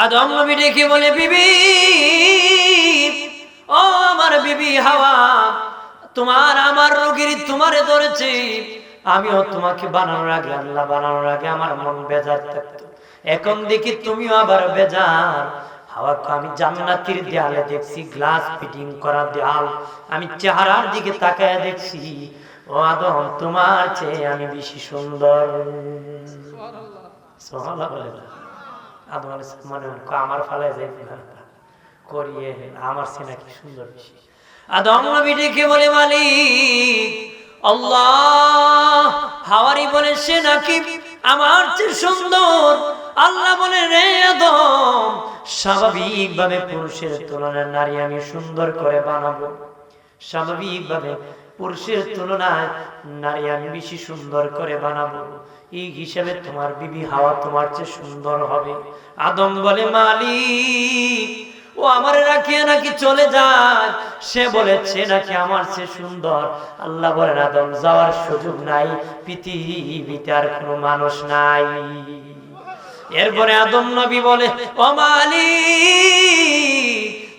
আদম নবী ডেকে বলে, বিবি, ও আমার বিবি হাওয়া, তোমার আমার রোগীর তোমারে ধরেছে। আমিও তোমাকে বানানোর আগে, আল্লাহ বানানোর আগে আমার মন বেজার থাকতো, এখন দেখি তুমিও আবার বেজার। হাওয়াকে আমি জান্নাতের দেয়ালে দেখছি, গ্লাস ফিটিং করা দেয়াল, আমি চেহারার দিকে তাকায় দেখছি, ও আদম তোমার চেয়ে আমি বেশি সুন্দর। সুবহানাল্লাহ বলে না? আদম আলাইহিস সালাম মনে আমার ফালায় যাই করিয়ে, আমার চেয়ে নাকি সুন্দর বেশি। আদম নবী ডেকে বলে, মালিক আল্লাহ, হাওয়ারি বলে সে নাকি আমার চেয়ে সুন্দর। আল্লাহ বলে, রে আদম, স্বাভাবিকভাবে পুরুষের তুলনায় নারী আমি সুন্দর করে বানাবো, স্বাভাবিকভাবে পুরুষের তুলনায় নারী আমি বেশি সুন্দর করে বানাবো, এই হিসাবে তোমার বিবি হাওয়া তোমার চেয়ে সুন্দর হবে। আদম বলে, মালিক ও আমার রাখিয়া নাকি চলে যায়, সে বলেছে নাকি আমার চেয়ে সুন্দর। আল্লাহ বলেন, আদম যাওয়ার সুযোগ নাই, পৃথিবীতে আর কোনো মানুষ নাই। এরপরে আদম নবী বলে, ও মালিক,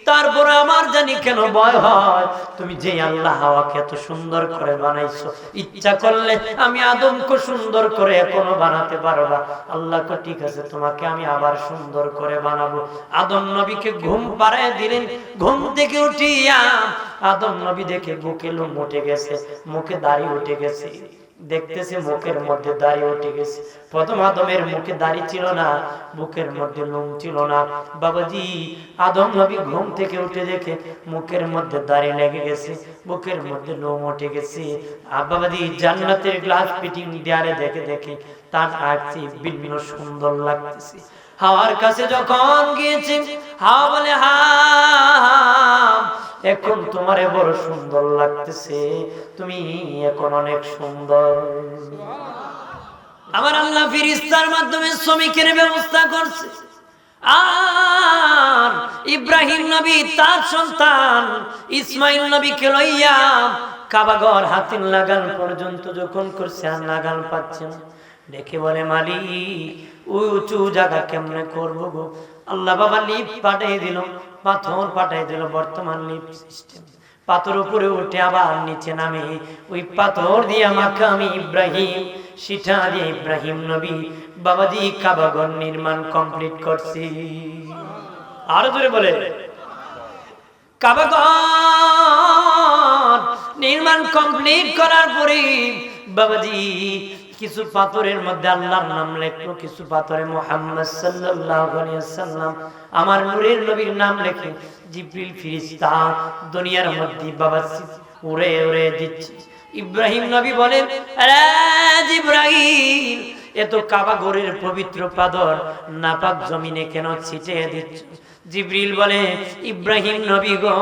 তারপরে আমার জানি কেন ভয় হয়, তুমি যে আল্লাহ হাওয়াকে এত সুন্দর করে বানাইছো, ইচ্ছা করলে আমি আদমকে সুন্দর করে এখনো বানাতে পারবা। আল্লাহ কো ঠিক আছে, তোমাকে আমি আবার সুন্দর করে বানাবো। আদম নবীকে ঘুম পাড়ায় দিলেন। ঘুম থেকে উঠিয়া আদম নবী দেখে বুকে লোম উঠে গেছে, মুখে দাড়ি উঠে গেছে, দেখতেছে মুখের মধ্যে দাড়ি উঠে গেছে। প্রথম আদমের মুখে দাড়ি ছিল না, মুখের মধ্যে লোম ছিল না। বাবাজি, আদম নবী ঘুম থেকে উঠে দেখে মুখের মধ্যে দাড়ি লেগে গেছে, মুখের মধ্যে লোম উঠে গেছে। আর বাবাজি, জান্নাতের গ্লাস ফিটিং দেয়ালে দেখে দেখে তার আঁকছি ভিন্ন সুন্দর লাগতেছে। হাওয়ার কাছে যখন গিয়েছে, হাওয়া বলে, হা এখন তোমারে বড় সুন্দর লাগতেছে, তুমি এখন অনেক সুন্দর। আমার আল্লাহ ফেরেশতার মাধ্যমে শ্রমিকের ব্যবস্থা করছে। আর ইব্রাহিম নবী তার সন্তান ইসমাইল নবীকে লইয়া কাবাঘর হাতির লাগান পর্যন্ত যখন করছে, আর লাগান পাচ্ছে না। দেখে বলে, মালিক ওই উঁচু জায়গা কেমনে করবো গো? আল্লাহ বাবা লিফট পাঠিয়ে দিল, পাথর পাঠিয়ে দিল। বর্তমান লিফট সিস্টেম, পাথর উপরে উঠে আবার নিচে নামে, ওই পাথর দিয়ে আমাকে আমি ইব্রাহিম, সিটা দিয়ে ইব্রাহিম নবী বাবাজি কাবাঘর নির্মাণ কমপ্লিট করছি। আরো জোরে বলে, কাবাঘর নির্মাণ কমপ্লিট করার পরে বাবাজি কিছু পাথরের মধ্যে আল্লাহর নাম লেখলো, কিছু পাথরে মুহাম্মদ সাল্লাল্লাহু আলাইহি ওয়াসাল্লাম আমার নূরের নবীর নাম লেখে জিবরিল ফেরেশতা দুনিয়ার মধ্যে বাবা উড়ে উড়ে দিচ্ছে। ইব্রাহিম নবী বলেন, আরে জিবরাইল, এত কাবাঘরের পবিত্র পাথর নাপাক জমিনে কেন ছিটিয়ে দিচ্ছ? জিবরিল বলে, ইব্রাহিম নবী গো,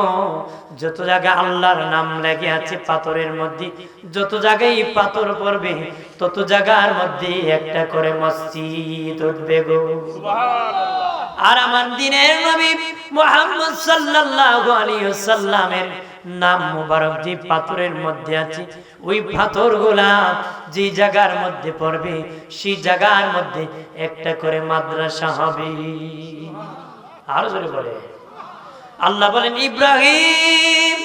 যত জায়গা আল্লাহর নাম লেগে আছে পাথরের মধ্যে, যত জায়গায় পাথর পড়বে তত জায়গার মধ্যে একটা করে মসজিদ উঠবে গো। সুবহানাল্লাহ। আর আমার দিনের নবী মুহাম্মদ সাল্লাল্লাহু আলাইহি ওয়াসাল্লামের নাম মুবারক যে পাথরের মধ্যে আছে, ওই পাথরগুলা যে জায়গার মধ্যে পড়বে সেই জায়গার মধ্যে একটা করে মাদ্রাসা হবে। আরো জোরে বলে, আল্লাহ বলেন, ইব্রাহিম,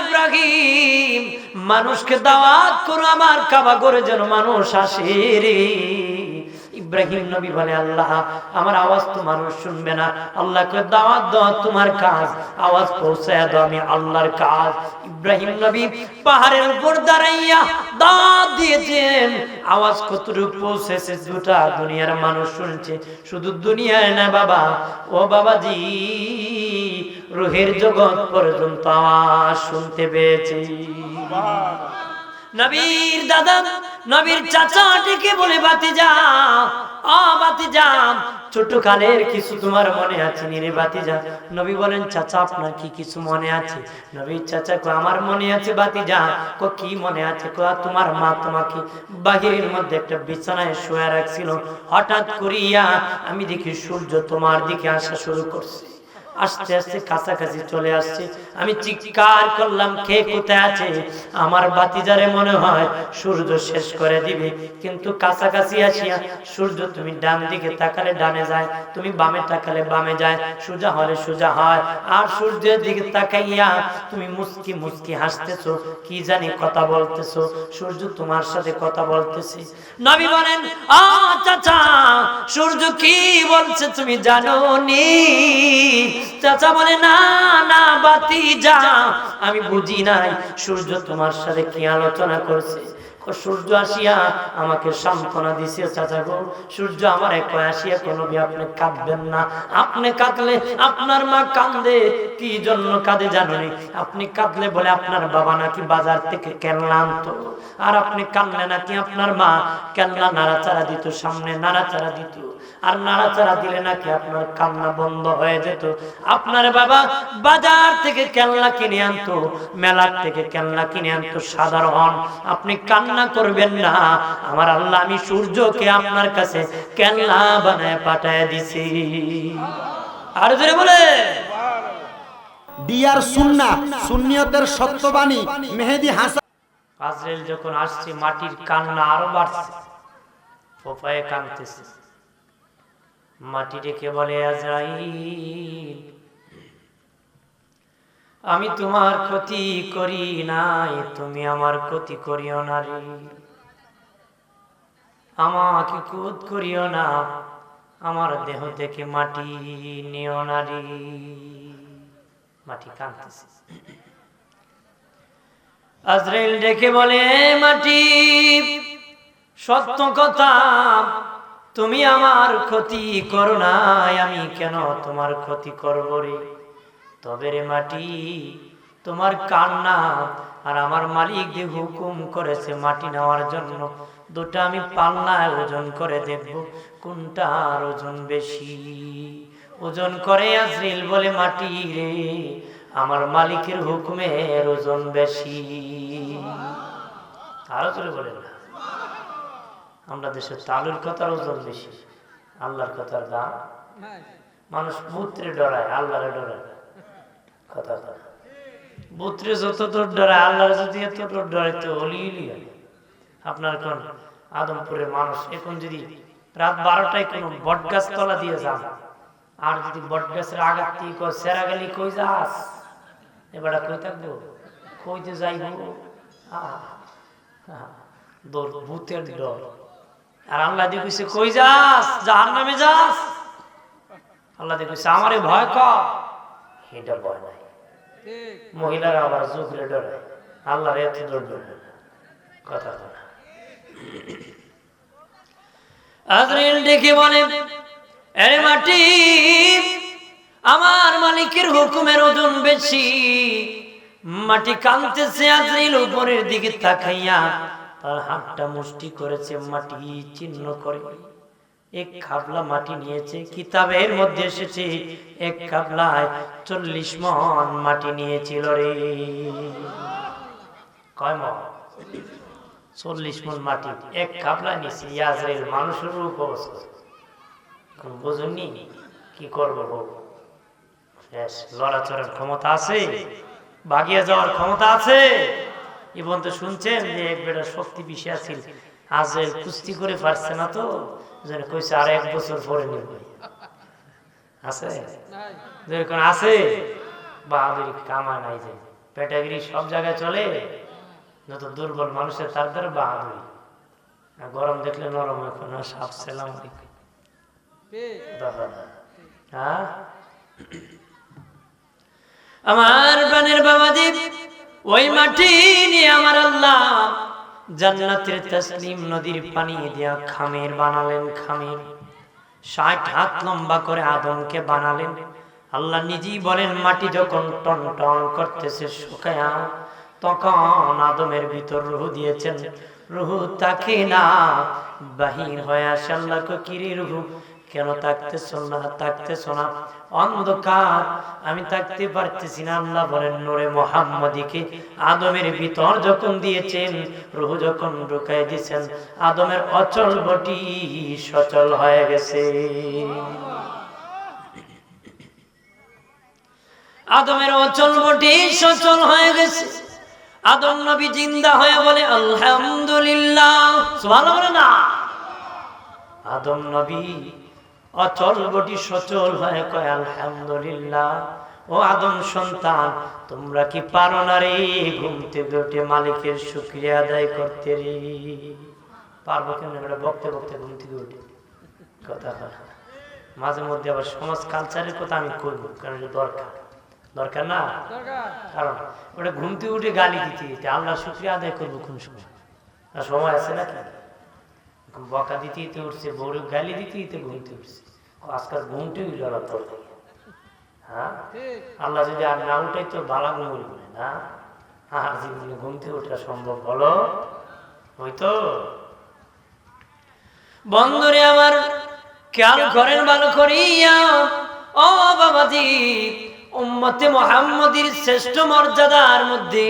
ইব্রাহিম, মানুষকে দাওয়াত করো আমার কাবাঘরে যেন মানুষ আসে রে। ইব্রাহিম নবী বলে, আল্লাহ আমার আওয়াজ তো মানুষ শুনবে না, আল্লাহকে দাওয়াত দাও তোমার কাজ, আওয়াজ পৌঁছায় দাও আমি আল্লাহর কাজ। ইব্রাহিম নবী পাহাড়ের উপর দাঁড়াইয়া দাওয়াত দিয়েছেন, আওয়াজ কতটুকু পৌঁছেছে গোটা দুনিয়ার মানুষ শুনছে। শুধু দুনিয়ায় না বাবা, ও বাবাজি, রুহের জগৎ পর্যন্ত আওয়াজ শুনতে পেয়েছে। নবীর দাদা, নবীর চাচা ডেকে বলে, ভাতিজা, ও ভাতিজা, ছোট কালের কিছু তোমার মনে আছে রে ভাতিজা? নবী বলেন, চাচা আপনার কি কিছু মনে আছে? নবীর চাচা কো, আমার মনে আছে ভাতিজা। কো কি মনে আছে? কো তোমার মা তোমাকে বাহিরের মধ্যে একটা বিছানায় শুয়ে রাখছিল, হঠাৎ করিয়া আমি দেখি সূর্য তোমার দিকে আসা শুরু করছে। আস্তে আস্তে কাছাকাছি চলে আসছে। আমি চিৎকার করলাম, কে কোথায় আছে? আমার বাতিজারে মনে হয় সূর্য শেষ করে দিবে, কিন্তু কাছাকাছি আসিয়া সূর্য তুমি ডান দিকে তাকালে ডানে যায়, তুমি বামে তাকালে বামে যায়, সোজা হলে সোজা হয়। আর সূর্যের দিকে তাকাইয়া তুমি মুস্কি মুস্কি হাসতেছো, কি জানি কথা বলতেছো, সূর্য তোমার সাথে কথা বলতেছে। নবী বলেন, চাচা সূর্য কি বলছে তুমি জানো নি? চাচা বলে, না না বাতিজা, আমি বুঝি নাই সূর্য তোমার সাথে কি আলোচনা করছে। সূর্য আসিয়া আমাকে সান্ত্বনা দিছে, চাচা গো সূর্য আমার কয় আসিয়া কোনো আপনি কাঁদবেন না, আপনি কাঁদলে আপনার মা কান্দে, কি জন্য কাঁদে জানেন? আপনি কাঁদলে বলে আপনার বাবা নাকি বাজার থেকে কেনলা আনতো, আর আপনি কাঁদলে নাকি আপনার মা কেনলা নাড়াচাড়া দিত, সামনে নাড়াচাড়া দিত, আর নাড়াচাড়া দিলে নাকি আপনার কান্না বন্ধ হয়ে যেত। আপনার বাবা বাজার থেকে কেনলা কিনে আনতো, মেলার থেকে কেনলা কিনে আনতো সাধারণ, আপনি কান্না করবেন না, আমার আল্লাহ আমি সূর্যকে আপনার কাছে কেনলা বানায় পাঠায় দিছি। আর জোরে বলে ডিয়ার সুন্নাহ, সুন্নিয়তের সত্যবাণী মেহেদী হাসান। আজরাইল যখন আসছে, মাটির কান্না আরো বাড়ছে, ফোফায়ে কাঁদতেছে। মাটি ডেকে বলে, আজরাইল আমি তোমার ক্ষতি করি নাই, তুমি আমার ক্ষতি করিও না রে, আমাকে কুদ করিও না, আমার দেহ থেকে মাটি নিও না রে। মাটি কাঁদতেছে। আজরাইল ডেকে বলে, মাটি সত্য কথা, তুমি আমার ক্ষতি করো নাই, আমি কেন তোমার ক্ষতি করব রে? তবে রে মাটি, তোমার কান্না আর আমার মালিক যে হুকুম করেছে মাটি নেওয়ার জন্য, দুটা আমি পাল্লায় ওজন করে দেখব কোনটার ওজন বেশি। ওজন করে আজরাইল বলে, মাটি রে আমার মালিকের হুকুমের ওজন বেশি। আরো জোরে বলেন না। আমরা দেশের তালুর কথার ওজন বেশি, আল্লাহর কথার দাম। মানুষ পুত্রে ডরায়, আল্লাহরে ডরায়। কথা কথা পুত্রে যত দূর ডরায়, আল্লাহর যদি এত দূর ডরায় তো অলিলি হয়। আপনার কোন আদমপুরের মানুষ এখন যদি রাত 12টায় কোনো বট গাছ তলা দিয়ে যান, আর যদি বট গাছের আঘাত দিয়ে কয় সেরা গেলি কই যাস, এবার কই থাকবো, কইতে যাইব, ভূতের ডর। আর আল্লাহ দিয়ে কইছে কই যাস, জাহান্নামে যাস। আল্লাহ দিয়ে কইছে আমারে ভয় কর, এটা ভয় নাই। মহিলারা আবার জুকলে ডরে, আল্লাহর এত দৌড় ডরে কথা কথা। আজরাইল ডেকে বলে, আরে মাটি, আমার মালিকের হুকুমের ওজন বেশি। মাটি কাঁদতেছে। আজরাইল উপরের দিকে তাকাইয়া তার হাতটা মুষ্টি করেছে, মাটি চিহ্ন করে এক খাবলা মাটি নিয়েছে। কিতাবের মধ্যে এসেছে এক খাবলায় 40 মণ মাটি নিয়েছিল রে। কয় মণ? 40 মণ মাটি এক খাবলা নিয়েছে। আজরাইল মানুষের রূপ অবস্থা, বুঝুননি কি করবো? লড়াচড়ার ক্ষমতা আছে, ভাগিয়ে যাওয়ার ক্ষমতা আছে। এবং তো শুনছেন যে এক বেটা শক্তি বেশি আছিল, আজরাইল কুস্তি করে পারছে না, তো কইছে আর 1 বছর পরে নিব। আছে যেরকম আছে বাহাদুরি কামা নাই, যে পেটাগিরি সব জায়গায় চলে। যত দুর্বল মানুষের তার দ্বারা বাহাদুরি। গরম দেখলে নরম, এখন সাপ সেলাম। হ্যাঁ আমার বানের বাবাজি, ওই মাটি নিয়ে আমার আল্লাহ জান্নাতের তাসনিম নদীর পানি দিয়া খামের বানালেন। খামের 60 হাত লম্বা করে আদমকে বানালেন। আল্লাহ নিজেই বলেন, মাটি যখন টন টন করতেছে শুকায়া, তখন আদমের ভিতর রূহ দিয়েছেন। রূহ তাকে না, বাহির হয়ে আসে। আল্লাহ কো কিরে রূহ কেন থাকতেছো না, থাকতেছো না? অন্ধকার, আমি থাকতে পারতেছি না। আল্লাহ বলেন, নূরে মুহাম্মাদীকে আদমের ভিতর যখন দিয়েছেন, রূহ যখন ঢুকাই দিয়েছেন, আদমের অচল বটি সচল হয়ে গেছে। আদমের অচল বটি সচল হয়ে গেছে। আদম নবী জিন্দা হয়ে বলে আলহামদুলিল্লাহ, সুবহানাল্লাহ বলে না। আদম নবী অচল বটি সচল হয়ে কয় আলহামদুলিল্লাহ। ও আদম সন্তান, তোমরা কি পারো না রে ঘুম থেকে উঠে মালিকের শুকরিয়া আদায় করতে রে? পারবো কেন? বকতে বকতে ঘুম থেকে উঠে কথা হয়। মাঝে মধ্যে আবার সমাজ কালচারের কথা আমি করবো, কারণ দরকার দরকার না, কারণ ওটা ঘুম থেকে উঠে গালি দিতে দিতে আল্লাহ শুকরিয়া আদায় করবো কোন সময়? সময় আছে নাকি? বকা দিতে দিতে উঠছে, বউরে গালি দিতে দিতে ঘুমতে উঠছে। আজকাল ঘুমতে উঠে হ্যাঁ, আল্লাহ যদি আর না উঠাই তো বালা ঘুমুরি বলে না। আর জীবনে ঘুমতে ওঠা সম্ভব বলো? হয়তো বন্ধুরে আমার খেয়াল করেন ভালো করিয়া, ও বাবাজি, উম্মতে মুহাম্মাদীর শ্রেষ্ঠ মর্যাদার মধ্যে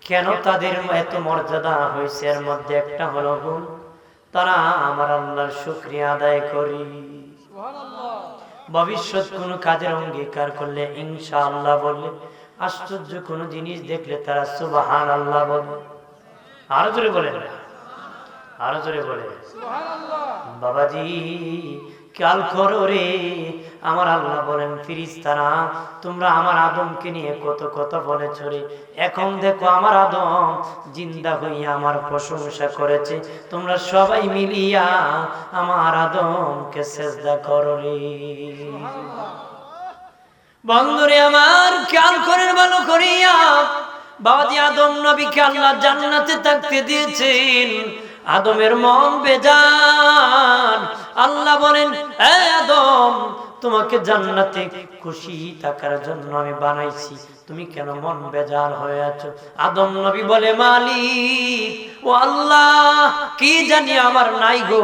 কেন তাদের এত মর্যাদা হয়েছে? এর মধ্যে একটা হলো গুণ, তারা আমার আল্লাহর শুকরিয়া আদায় করি। ভবিষ্যৎ কোনো কাজের অঙ্গীকার করলে ইনশাআল্লাহ বলে, আশ্চর্য কোনো জিনিস দেখলে তারা সুবহানাল্লাহ বলে। আরো জোরে বলেন, আরো জোরে বলে বাবাজি। খেয়াল করো রে, আমার আল্লাহ বলেন ফেরেশতারা, তোমরা আমার আদমকে নিয়ে কত কথা বলেছ রে, এখন দেখো আমার আদম জিন্দা হইয়া আমার প্রশংসা করেছে, তোমরা সবাই মিলিয়া আমার আদমকে সিজদা করো রে। বন্ধুরে আমার খেয়াল করেন ভালো করিয়া, বাবাজি আদম নবীকে আল্লাহ জান্নাতে থাকতে দিয়েছেন। আদমের মন বেজান। আল্লাহ বলেন, এ আদম, তোমাকে জান্নাতে খুশি থাকার জন্য আমি বানাইছি, তুমি কেন মন বেজার হয়ে আছো? আদম নবী বলে, মালিক ও আল্লাহ, কি জানি আমার নাই গো,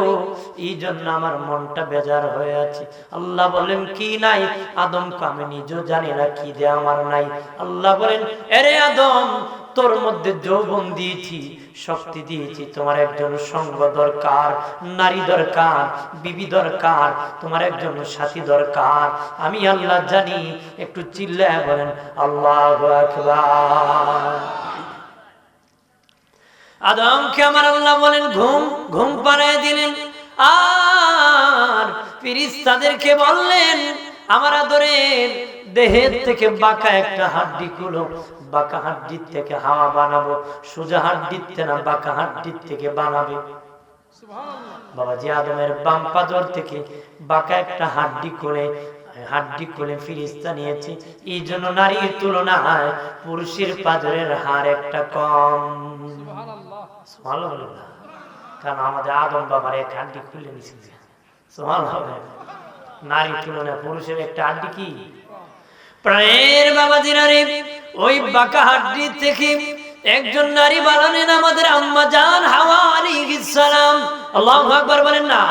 এই জন্য আমার মনটা বেজার হয়ে আছে। আল্লাহ বলেন, কি নাই? আদমকে আমি নিজেও জানি না কি দে আমার নাই। আল্লাহ বলেন, এরে আদম, তোর মধ্যে যৌবন দিয়েছি, শক্তি দিয়েছি, তোমার একজন সঙ্গ দরকার, নারী দরকার, বিবি দরকার, তোমার একজন সাথী দরকার। আমি আল্লাহ জানি। একটু চিল্লায় বলেন আল্লাহু আকবার। আদমকে আমার আল্লাহ বলেন ঘুম পাড়ায় দিলেন, আর ফেরেশতাদেরকে বললেন, আমার আদরের দেহের থেকে বাঁকা একটা হাড্ডি খুলো, বাঁকা হাড্ডির থেকে হাওয়া বানাবো, সোজা হাড্ডিতে না, বাঁকা হাড্ডির থেকে বানাবে। বাবাজি আদমের বাম পাজর থেকে বাঁকা একটা হাড্ডি খুলে ফেরেশতা নিয়েছে। এই জন্য নারীর তুলনায় পুরুষের পাজরের হাড় একটা কম। সুবহানাল্লাহ। কারণ আমাদের আদম বাবার এক হাড্ডি খুলে নিছে। সুবহানাল্লাহ। নারীর তুলনায় পুরুষের একটা হাড্ডি কি প্রাণের বাবাজিরা রে, ওই বাঁকা হাড্ডি থেকে একজন নারী বানালেন আমাদের আম্মা জান হাওয়া আলাইহিস সালাম। আল্লাহু আকবার বলেন না।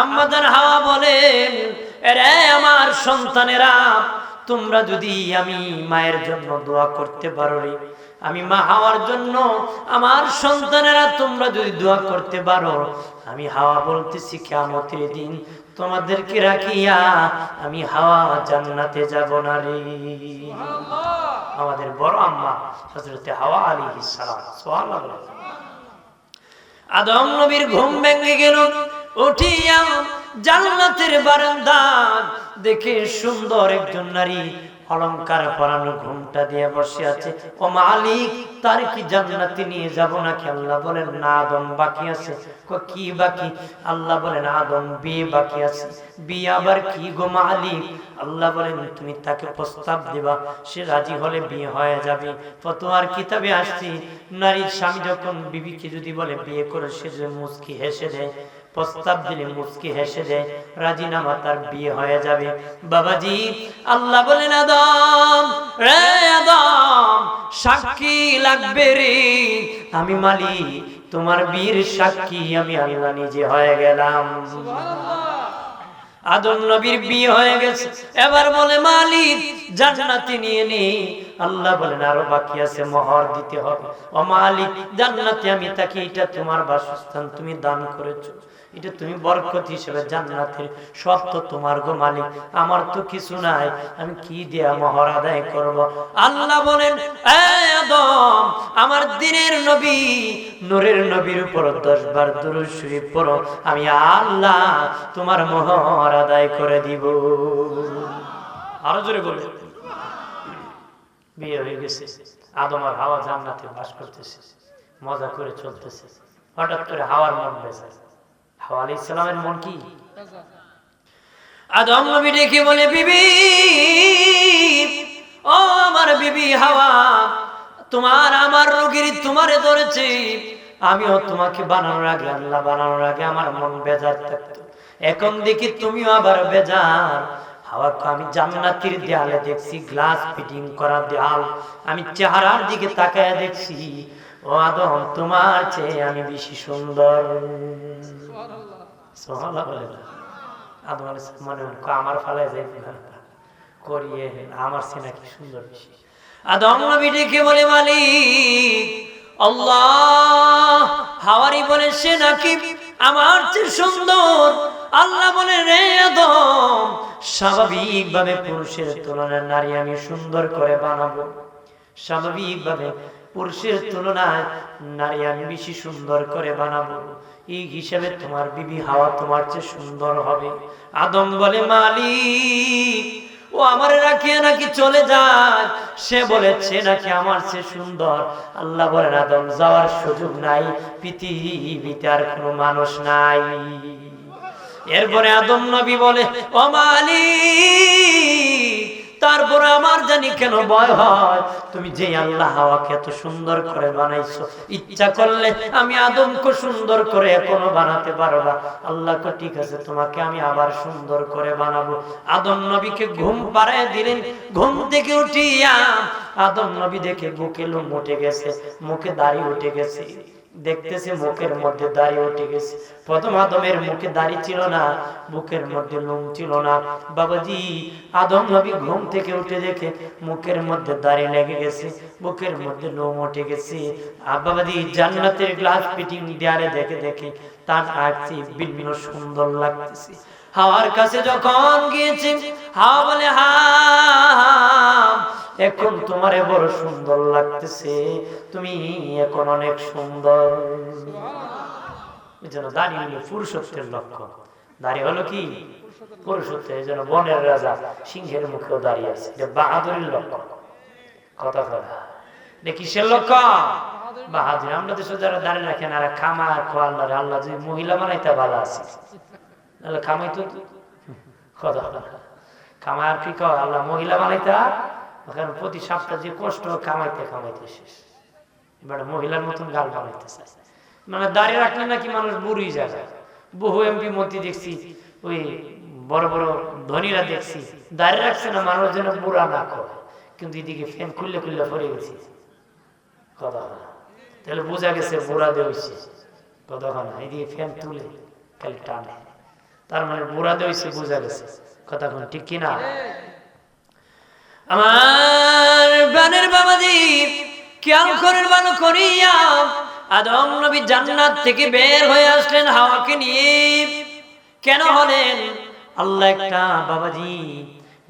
আম্মা জান হাওয়া বলেন, এরে আমার সন্তানেরা, তোমরা যদি আমি মায়ের জন্য দোয়া করতে পারো রে, আমি মা হাওয়ার জন্য, আমার সন্তানেরা তোমরা যদি দোয়া করতে পারো, আমি হাওয়া বলতেছি কিয়ামতের দিন তোমাদেরকে রাখিয়া আমি হাওয়া জান্নাতে যাব না রে। আমাদের বড় আম্মা হযরতে হাওয়া আলাইহিস সালাম। সুবহানাল্লাহ। আদম নবীর ঘুম ভেঙে গেল, উঠিয়া জান্নাতের বারান্দা দেখে সুন্দর একজন নারী অলংকার পরানো ঘুমটা দিয়ে বসে আছে। ও মালিক, তার কি জান্নাতে নিয়ে যাব নাকি? আল্লাহ বলেন, না আদম বাকি আছে। কি বাকি? আল্লাহ বলেন, আদম বিয়ে বাকি আছে। বিয়ে আবার কি গো মালিক? আল্লাহ বলেন, তুমি তাকে প্রস্তাব দিবা, সে রাজি হলে বিয়ে হয়ে যাবে। ফতোয়ার কিতাবে আসছে, নারীর স্বামী যখন বিবিকে যদি বলে বিয়ে করে, সে যে মুচকি হেসে দেয়, প্রস্তাব দিলে মুচকি হেসে দেয়, রাজিনামা, তার বিয়ে হয়ে যাবে। বাবাজি আল্লাহ বলেন, আদম রে আদম, সাক্ষী লাগবে রে, আমি মালিক তোমার বীর সাক্ষী, আমি আল্লাহ নিজে হয়ে গেলাম। আদম নবীর বিয়ে হয়ে গেছে। এবার বলে, মালিক জান্নাতে নিয়ে নে। আল্লাহ বলেন, আরো বাকি আছে, মোহর দিতে হবে। ও মালিক, জান্নাতে আমি তাকে, এটা তোমার বাসস্থান, তুমি দান করেছো, এটা তুমি বরকত হিসেবে জান্নাতের, সব তো তোমার গো মালিক, আমার তো কিছু নাই, আমি কি দিয়া মোহর আদায় করব? আল্লাহ বলেন, এ আদম, আমার দিনের নবী নূরের নবীর উপর 10 বার দুরূদ শরীফ পড়ো, আমি আল্লাহ তোমার মোহর আদায় করে দিব। আরো জোরে বলে। বিয়ে হয়ে গেছে, আদম আর হাওয়া জান্নাতে বাস করতেছে, মজা করে চলতেছে। হঠাৎ করে হাওয়ার মন বেজায়। হাওয়া আলাইহিস সালামের মন কি? আদম নবী ডেকে বলে, বিবি, ও আমার বিবি হাওয়া, তোমার আমার রোগীর তোমারে ধরেছে। আমিও তোমাকে বানানোর আগে, আল্লাহ বানানোর আগে আমার মন বেজার থাকতো, এখন দেখি তুমিও আবার বেজার। হাওয়াকে আমি জান্নাতের দেয়ালে দেখছি, গ্লাস ফিটিং করা দেয়াল, আমি চেহারার দিকে তাকায় দেখছি, ও আদম, তোমার চেয়ে আমি বেশি সুন্দর। সুবহানাল্লাহ বলে না? আদম আলাইহিস সালাম মনে মনে আমার ফালায় যাই করিয়ে, আমার চেয়ে নাকি সুন্দর বেশি। আদম নবী ডেকে বলে, মালিক আল্লাহ, হাওয়ারি বলে সে নাকি আমার চেয়ে সুন্দর। আল্লাহ বলে, রে আদম, স্বাভাবিকভাবে পুরুষের তুলনায় নারী আমি সুন্দর করে বানাবো, স্বাভাবিকভাবে পুরুষের তুলনায় নারী আমি বেশি সুন্দর করে বানাবো, এই হিসাবে তোমার বিবি হাওয়া তোমার চেয়ে সুন্দর হবে। আদম বলে, মালিক, ও আমারে রাখিয়ে নাকি চলে যায়, সে বলেছে নাকি আমার চেয়ে সুন্দর। আল্লাহ বলেন, আদম, যাওয়ার সুযোগ নাই, পৃথিবীতে আর কোনো মানুষ নাই। এরপরে আদম নবী বলে, ও মালিক, তারপরে আমার জানি কেন ভয় হয়, তুমি যে আল্লাহ হাওয়াকে এত সুন্দর করে বানাইছো, ইচ্ছা করলে আমি আদমকে সুন্দর করে এখনো বানাতে পারবা। আল্লাহকে, ঠিক আছে, তোমাকে আমি আবার সুন্দর করে বানাবো। আদম নবীকে ঘুম পাড়ায় দিলেন। ঘুম থেকে উঠিয়া আদম নবী দেখে বুকে লোম উঠে গেছে, মুখে দাড়ি উঠে গেছে, দেখতেছে মুখের মধ্যে দাড়ি উঠে গেছে। প্রথম আদমের মুখে দাড়ি ছিল না, বুকের মধ্যে লোম ছিল না। বাবাজি, আদম নবী ঘুম থেকে উঠে দেখে মুখের মধ্যে দাড়ি লেগে গেছে, বুকের মধ্যে লোম উঠে গেছে। আর বাবাজি, জান্নাতের গ্লাস ফিটিং দেয়ালে দেখে দেখে তার আঁকছি ভিন্ন সুন্দর লাগতেছে। হাওয়ার কাছে যখন গিয়েছে, হাওয়া বলে, হা, এখন তোমারে বড় সুন্দর লাগতেছে, তুমি এখন অনেক সুন্দর। এজন্য দাড়ি হলো পুরুষত্বের লক্ষণ। দাড়ি হলো কি? পুরুষত্ব। এই জন্য বনের রাজা সিংহের মুখেও দাঁড়িয়ে আছে, এটা বাহাদুরের লক্ষণ। কথা কথা কিসের লক্ষণ? বাহাদুর। আমরা দেশে যারা দাঁড়িয়ে রাখেন আর খামা খোয়া, আল্লাহ আল্লাহ যদি মহিলা বানাইতে ভালো আছে, তাহলে খামাই তো কথা খামা আর কি কয়, আল্লাহ মহিলা বানাইতে, প্রতি সপ্তাহ যে কষ্ট কামাইতে কামাইতে শেষ, এবার মহিলার মতন গাল বানাইতে চায়। মানে দাঁড়িয়ে রাখলে নাকি মানুষ বুড়ি যায়। বহু এমপি মন্ত্রী দেখছি, ওই বড় বড় ধনীরা দেখছি দাঁড়িয়ে রাখছে না মানুষ যেন বুড়া না করে, কিন্তু এদিকে ফ্যান খুললে খুললে পড়ে গেছে। কথা তাহলে বোঝা গেছে বুড়া দেওয়াইছে। কথা না, এদিকে ফ্যান তুলে খালি টানে, তার মানে বুড়া দেওয়াইছে, বোঝা গেছে। কথা কোন ঠিক কিনা? আমার বানের বাবাজি, খেয়াল করেন ভালো করিয়া, আদম নবী জান্নাত থেকে বের হয়ে আসলেন হাওয়াকে নিয়ে। কেন হলেন? আল্লাহ একটা বাবাজি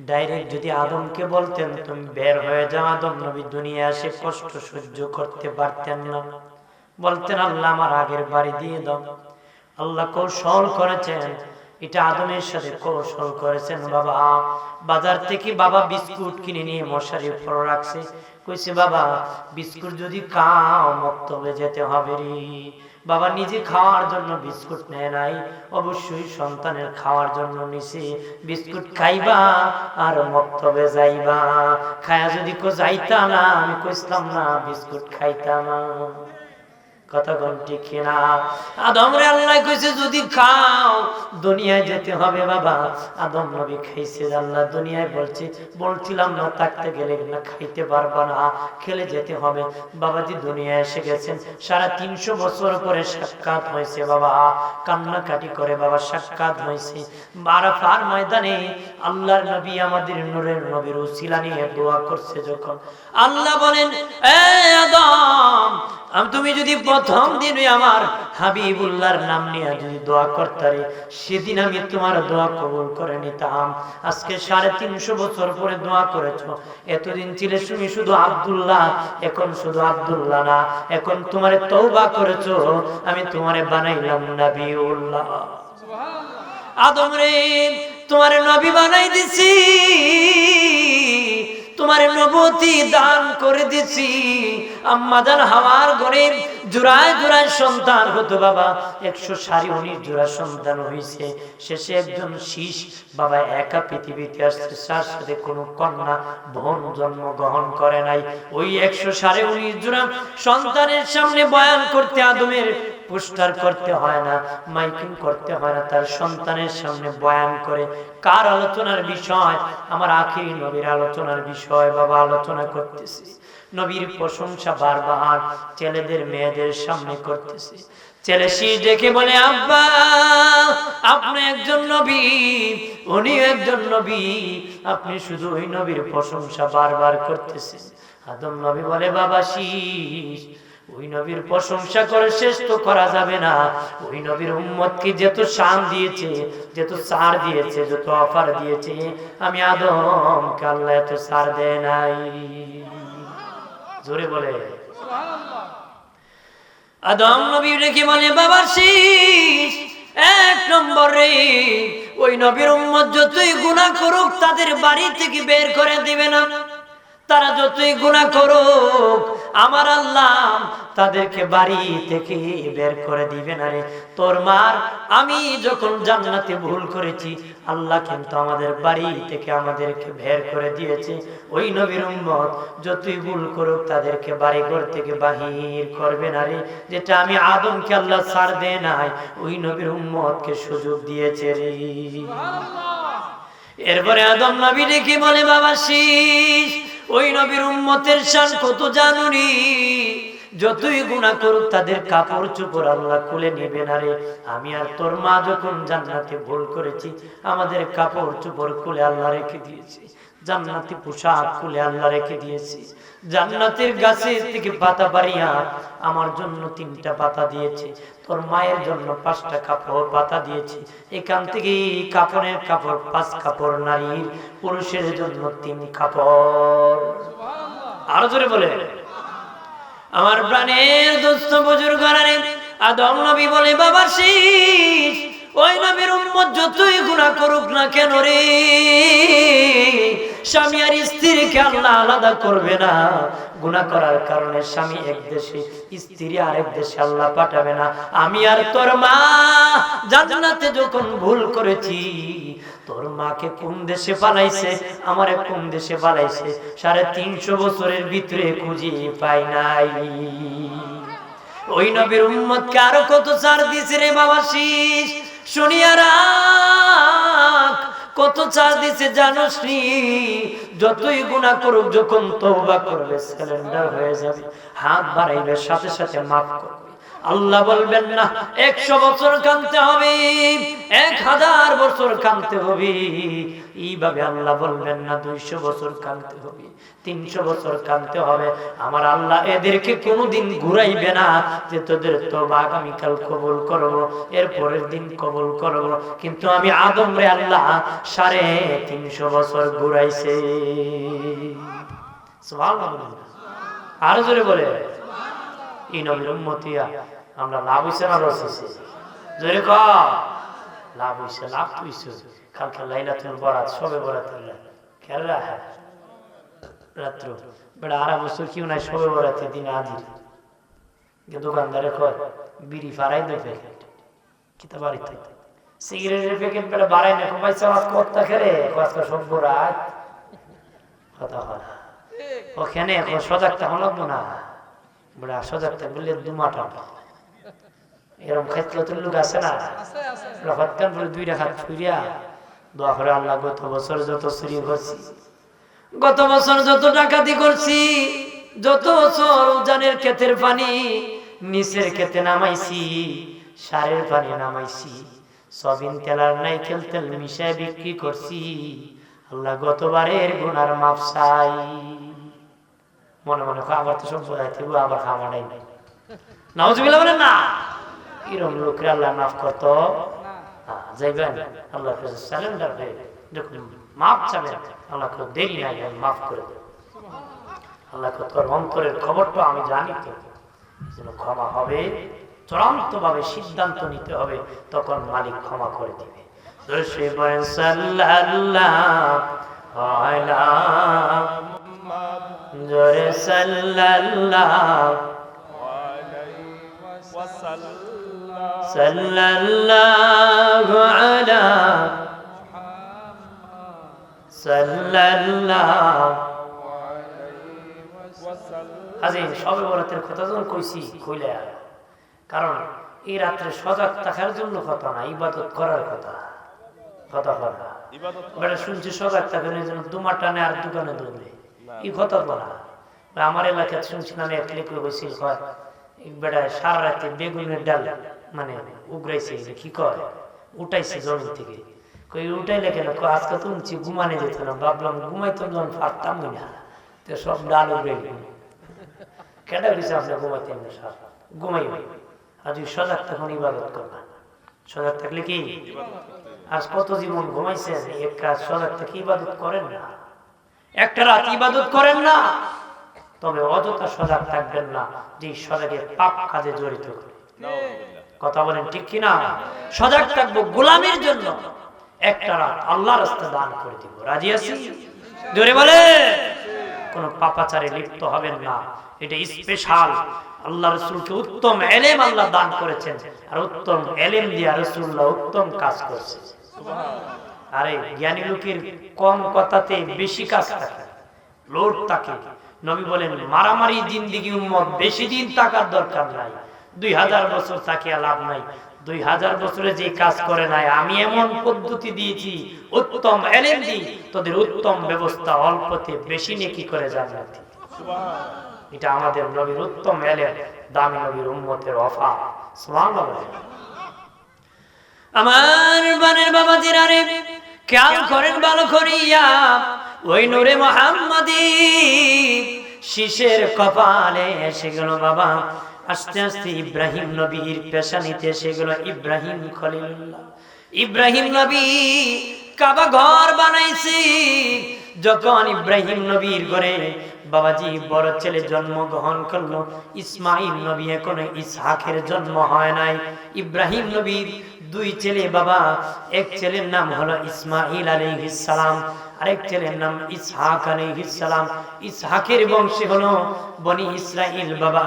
ডাইরেক্ট যদি আদমকে বলতেন তুমি বের হয়ে যাও, আদম নবী দুনিয়া এসে কষ্ট সহ্য করতে পারতেন না। বলতেন আল্লাহ আমার আগের বাড়ি দিয়ে দাও। আল্লাহ কৌশল করেছেন, এটা আদমের সাথে কৌশল করেছেন। বাবা বাজার থেকে বাবা বিস্কুট কিনে নিয়ে মশারির উপর রাখছে, কইছে বাবা বিস্কুট যদি খাও মক্তবে যেতে হবে রে। বাবা নিজে খাওয়ার জন্য বিস্কুট নেয় নাই, অবশ্যই সন্তানের খাওয়ার জন্য নিছে। বিস্কুট খাইবা আর মক্তবে যাইবা, খায়া যদি কো যাইতা না, আমি কইছিলাম না বিস্কুট খাইতা না। কথা কোন ঠিক না? আদম রে আল্লাহ কইছে যদি খাও দুনিয়ায় যেতে হবে। বাবা আদম নবী খাইছে, আল্লাহ দুনিয়ায় বলছিলাম না থাকতে গেলে না খাইতে পারবা না, খেলে যেতে হবে। বাবাজি দুনিয়ায় এসে গেছেন, 350 বছর পরে সাক্ষাৎ হয়েছে। বাবা কান্নাকাটি করে বাবা সাক্ষাৎ হয়েছে আরাফার ময়দানে। আল্লাহর নবী আমাদের নূরের নবীর উসিলা নিয়ে দোয়া করছে, যখন আল্লাহ বলেন এ আদম তুমি যদি প্রথম দিনই আমার হাবিবুল্লাহর নাম নিয়ে যদি দোয়া করতারে, সেদিন আমি তোমার দোয়া কবুল করে নিতাম। আজকে 350 বছর পরে দোয়া করেছো। এতদিন ছিলে তুমি শুধু আব্দুল্লাহ, এখন শুধু আব্দুল্লাহ না, এখন তোমারে তওবা করেছো, আমি তোমারে বানাইলাম নবিউল্লাহ। আদম রে, তোমার নবী বানাই দিছি, তোমার নবুয়তি দান করে দিছি। আম্মা জান হাওয়ার ঘরে জোড়ায় জোড়ায় সন্তান হতো বাবা, 119 জোড়া সন্তান হয়েছে। শেষে একজন শীষ বাবা একা পৃথিবীতে আসছে, তার সাথে কোনো কন্যা বোন জন্মগ্রহণ করে নাই। ওই 119 জোড়া সন্তানের সামনে বয়ান করতে আদমের পোস্টার করতে হয় না, মাইকিং করতে হয় না, তার সন্তানের সামনে বয়ান করে। কার আলোচনার বিষয়? আমার আখিরি নবীর আলোচনার বিষয় বাবা আলোচনা করতেছি। নবীর প্রশংসা বারবার ছেলেদের মেয়েদের সামনে করতেছি। ছেলে শীষ দেখে বলে, আব্বা আপনি একজন নবী, উনি একজন নবী, আপনি শুধু ওই নবীর প্রশংসা বারবার করতেছেন। আদম নবী বলে, বাবা শীষ, ওই নবীর প্রশংসা করে শেষ তো করা যাবে না। ওই নবীর উম্মতকে যত শান দিয়েছে, যত ছাড় দিয়েছে, যত অফার দিয়েছে, আমি আদমকে আল্লাহ এত ছাড় দেয় নাই। জোরে বলে সুবহানাল্লাহ। আদম নবী রেখে বলে, বাবা শীষ, 1 নম্বরে ওই নবীর উম্মত যতই গুনাহ করুক তাদের বাড়ি থেকে বের করে দিবে না। তারা যতই গুনাহ করুক আমার আল্লাহ তাদেরকে বাড়ি থেকে বের করে দিবে না রে। তোর মার আমি যখন জান্নাতে ভুল করেছি, আল্লাহ কিন্তু আমাদের বাড়ি থেকে আমাদেরকে বের করে দিয়েছে। ওই নবীর উম্মত যতই ভুল করুক তাদেরকে বাড়ি ঘর থেকে বাহির করবে না রে। যেটা আমি আদমকে আল্লাহ ছাড় দেয় নাই, ওই নবীর উম্মতকে সুযোগ দিয়েছে রে। এরপরে আদম নবী ডেকে বলে, বাবা শীষ, ওই নবীর উম্মতের শান কত জানুনি? যতই গুনাহ করুক তাদের কাপড় চোপড় আল্লাহ খুলে নেবে না রে। আমি আর তোর মা যখন জান্নাতে ভুল করেছি, আমাদের কাপড় চোপড় খুলে আল্লাহ রেখে দিয়েছি, জান্নাতি পোশাক খুলে আল্লাহ রেখে দিয়েছি। জান্নাতের গাছে থেকে পাতা পারিয়া আমার জন্য 3টা পাতা দিয়েছে, তোর মায়ের জন্য 5টা কাপড় পাতা দিয়েছে। এখান থেকে কাপড়ের কাপড় 5 কাপড়, নারীর পুরুষের জন্য 3 কাপড়। আরো জোরে বলে আমার প্রাণের দোস্ত বুজুর্গরা রে। আদম নবী বলে, বাবা শীষ, ওই নবীর উম্মত যতই গুনাহ করুক না কেন রে, স্বামী আর স্ত্রীকে আল্লাহ আলাদা করবে না। গুনাহ করার কারণে স্বামী এক দেশে, স্ত্রী আরেক দেশে আল্লাহ পাঠাবে না। আমি আর তোর মা জান্নাতে যখন ভুল করেছি, তোর মাকে কোন দেশে পালাইছে, আমারে কোন দেশে পালাইছে, 350 বছরের ভিতরে খুঁজে পাই নাই। ওই নবীর উম্মতকে আরো কত ছাড় দিয়েছে রে বাবা শীষ, শুনিয়া রাখ। কত ছাড় দিয়েছে জানোস নি? যতই গুনাহ করুক, যখন তওবা করবে সিলিন্ডার হয়ে যাবে, হাত বাড়াইবে সাথে সাথে মাফ করবে। আল্লাহ বলবেন না 100 বছর কাঁদতে হবে, 1000 বছর কাঁদতে হবে। এইভাবে আল্লাহ বলবেন না 200 বছর কাঁদতে হবে, 300 বছর কাঁদতে হবে। আমার আল্লাহ এদেরকে কোনোদিন ঘুরাইবে না যে তোদের তওবা আগামীকাল কবুল করব, এর পরের দিন কবুল করব। কিন্তু আমি আদম রে আল্লাহ 350 বছর ঘুরাইছে। সুবহানাল্লাহ। আর জোরে বলে এই নবীর উম্মতিয়া আমরা লাভ হইছে না লস হইছে? জোরে ক লাভ হইছে। লাভ তো হইছে। কালকে লাইলাতুল বরাত, সবে বরাতের খেয়াল রাখা রাত্র বেড়া 2.5 বছর কেউ নাই সবে বরাতের দিন আজির দোকানদারে কয় বিড়ি ফারাই দেয় প্যাকেট কিতা বাড়িতে, সিগারেটের প্যাকেট বেড়া বাড়াই না, কমাই চাওয়াজ কর্তা খেলে আজকে সব বরাত কথা হয় ওখানে। এখন সজাগ তখন লাগবো না, বড় সজাগ থাকলে দুমাটা এরকম ক্ষেত্রে লোক আছে না, রফাতকান বলে 2 রাকাত ছুরিয়া দোয়া করে, আল্লাহ গত বছর যত চুরি করছি, গত বছর যত ডাকাতি করছি, যত বছর উজানের ক্ষেতের পানি নিচের ক্ষেতে নামাইছি, সারের পানি নামাইছি, সবিন তেলার নাইকেল তেল মিশায় বিক্রি করছি, আল্লাহ গতবারের গুনার মাপ চাই। মনে মনে আবার তো সব বোঝাইতে আবার খাওয়া নাই, নাউজুবিল্লাহ বলেন না। এরকম লোকের আল্লাহ মাফ করতো যাইবেন আল্লাহর কাছে সারেন্ডার হয়ে যখন মাফ চাবেন আল্লাহ দেরি নাই মাফ করে দেবেন। আল্লাহ তোর অন্তরের খবরটা আমি জানি তো, যেন ক্ষমা হবে, চূড়ান্ত ভাবে সিদ্ধান্ত নিতে হবে, তখন মালিক ক্ষমা করে দিবে। দর্শে বলেন সাল্লাল্লাহু আলা জোরে সাল্লাল্লাহু সাল্লাল্লাহু আলা সাল্লাল্লাহু। হাজির সবে বরাতের কথা যখন কইছি কইলে, কারণ এই রাত্রে সজাগ থাকার জন্য কথা না, ইবাদত করার কথা। কথা কথা বেটা শুনছি সজাগ থাকেন এই জন্য দুমা টানে আর দোকানে দৌড়ে, এই কথা বলা। আমার এলাকায় শুনছিলাম এক লেখক হয়েছিল, কয় বেটা সারা রাতে বেগুনের ডাল মানে উগরাইছে, কি কয় উঠাইছে জমি থেকে। কই উঠাইলে কেন? আজকে তো উঠছি ঘুমানে যেত না, ভাবলাম ঘুমাইতো যখন পারতাম না, তো সব ডাল উগড়ে কেটে গেছে। আপনি ঘুমাইতেন না, সার ঘুমাই আর যদি সজাগ তখন ইবাদত করবেন। সজাগ থাকলে কি আজ কত জীবন ঘুমাইছেন, এক কাজ সজাগ থেকে ইবাদত করেন না, একটা রাত ইবাদত করেন না, তবে অযথা সজাগ থাকবেন না যে সজাগে পাপ কাজে জড়িত করে। কথা বলেন ঠিক কিনা? সজাগ থাকবো গোলামের জন্য, একটা রাত আল্লাহর রাস্তায় দান করে দিব, রাজি আছি? জোরে বলে। কোন পাপাচারে লিপ্ত হবেন না, এটা স্পেশাল। আল্লাহ রাসূলকে উত্তম ইলম আল্লাহ দান করেছেন, আর উত্তম ইলম দিয়ে রাসূলুল্লাহ উত্তম কাজ করছে। আরে জ্ঞানী লোকের কম কথাতে বেশি কাজ থাকে, লোড থাকে। নবী বলেন মারামারি জিন্দেগি উম্মত বেশি দিন থাকার দরকার নাই, 2000 বছর তাকিয়া লাভ নাই। 2000 বছরে যে কাজ করে নাই, আমি এমন পদ্ধতি দিয়েছি, উত্তম ইলম দিই, তোদের উত্তম ব্যবস্থা অল্পতে বেশি নেকি করে জান্নাতি। এটা আমাদের নবীর উত্তম ইলম, দামি নবীর উম্মতের ওয়াফা। সুবহানাল্লাহ। আমার বানের বাবাজিরা রে, খেয়াল করেন ভালো করিয়া, ওই নূরে মুহাম্মাদি শিশের কপালে এসে গেল বাবা। আস্তে আস্তে ইব্রাহিম নবীর পেশানিতে এসে গেল ইব্রাহিম খলিলুল্লাহ। ইব্রাহিম নবী কাবা ঘর বানাইছে। যখন ইব্রাহিম নবীর ঘরে বাবাজি বড় ছেলে জন্মগ্রহণ করলো ইসমাইল নবী, এখনো ইসহাকের জন্ম হয় নাই। ইব্রাহিম নবীর দুই ছেলে বাবা, এক ছেলের নাম হলো ইসমাইল আলাইহিস সালাম, আরেক ছেলের নাম ইসহাক আলাইহিস সালাম। ইসহাকের বংশে হলো বনি ইসরাইল বাবা,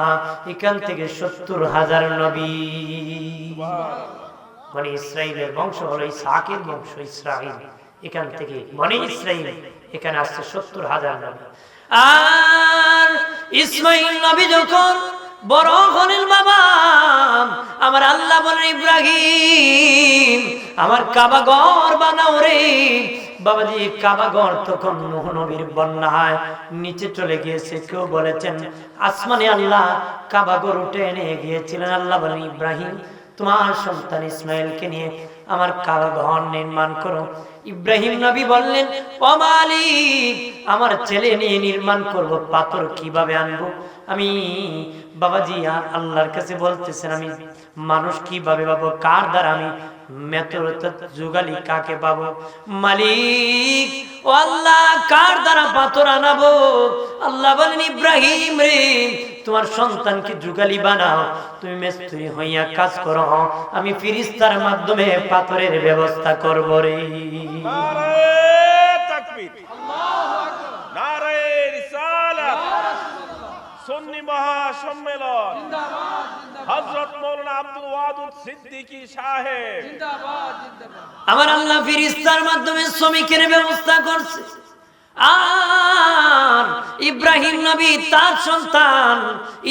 এখান থেকে 70,000 নবী। বনি ইসরাইলের বংশ হলো ইসহাকের বংশ, ইসরাইল এখান থেকে বনি ইসরাইল, এখানে আসছে 70,000 নবী। আর ইসমাইল নবী যখন বড় হলেন বাবা, আমার আল্লাহ বলেন ইব্রাহিম আমার কাবা ঘর বানাও রে। বাবাজি কাবা ঘর তখন নূহ নবীর বন্যায় নিচে চলে গিয়েছে। কেউ বলেছেন আসমানে আল্লাহ কাবা ঘর উঠে এনে গিয়েছিলেন। আল্লাহ বলেন ইব্রাহিম তোমার সন্তান ইসমাইলকে নিয়ে আমার কাবা ঘর নির্মাণ করো। ইব্রাহিম নবী বললেন ও মালিক, আমার ছেলে নিয়ে নির্মাণ করব, পাথর কিভাবে আনবো? আমি বাবাজি আল্লাহর কাছে বলতেছেন আমি মানুষ কিভাবে পাবো, কার দ্বারা আমি জুগালি কাকে পাবো? মালিক ও আল্লাহ কার দ্বারা পাথর আনাবো? আল্লাহ বলেন ইব্রাহিম রে তোমার সন্তানকে জুগালি বানাও, তুমি মিস্ত্রি হইয়া কাজ করো, আমি ফেরেশতার মাধ্যমে পাথরের ব্যবস্থা করব রে। নারে তাকবীর, আল্লাহু আকবার, নারে রিসালাত, সুন্নি মহাসম্মেলন জিন্দাবাদ, হযরত মাওলানা আব্দুল ওয়াদুদ সিদ্দিকী সাহেব জিন্দাবাদ, জিন্দাবাদ। আমার আল্লাহ ফেরেশতার মাধ্যমে শ্রমিকের ব্যবস্থা করছে। আর ইব্রাহিম নবী তার সন্তান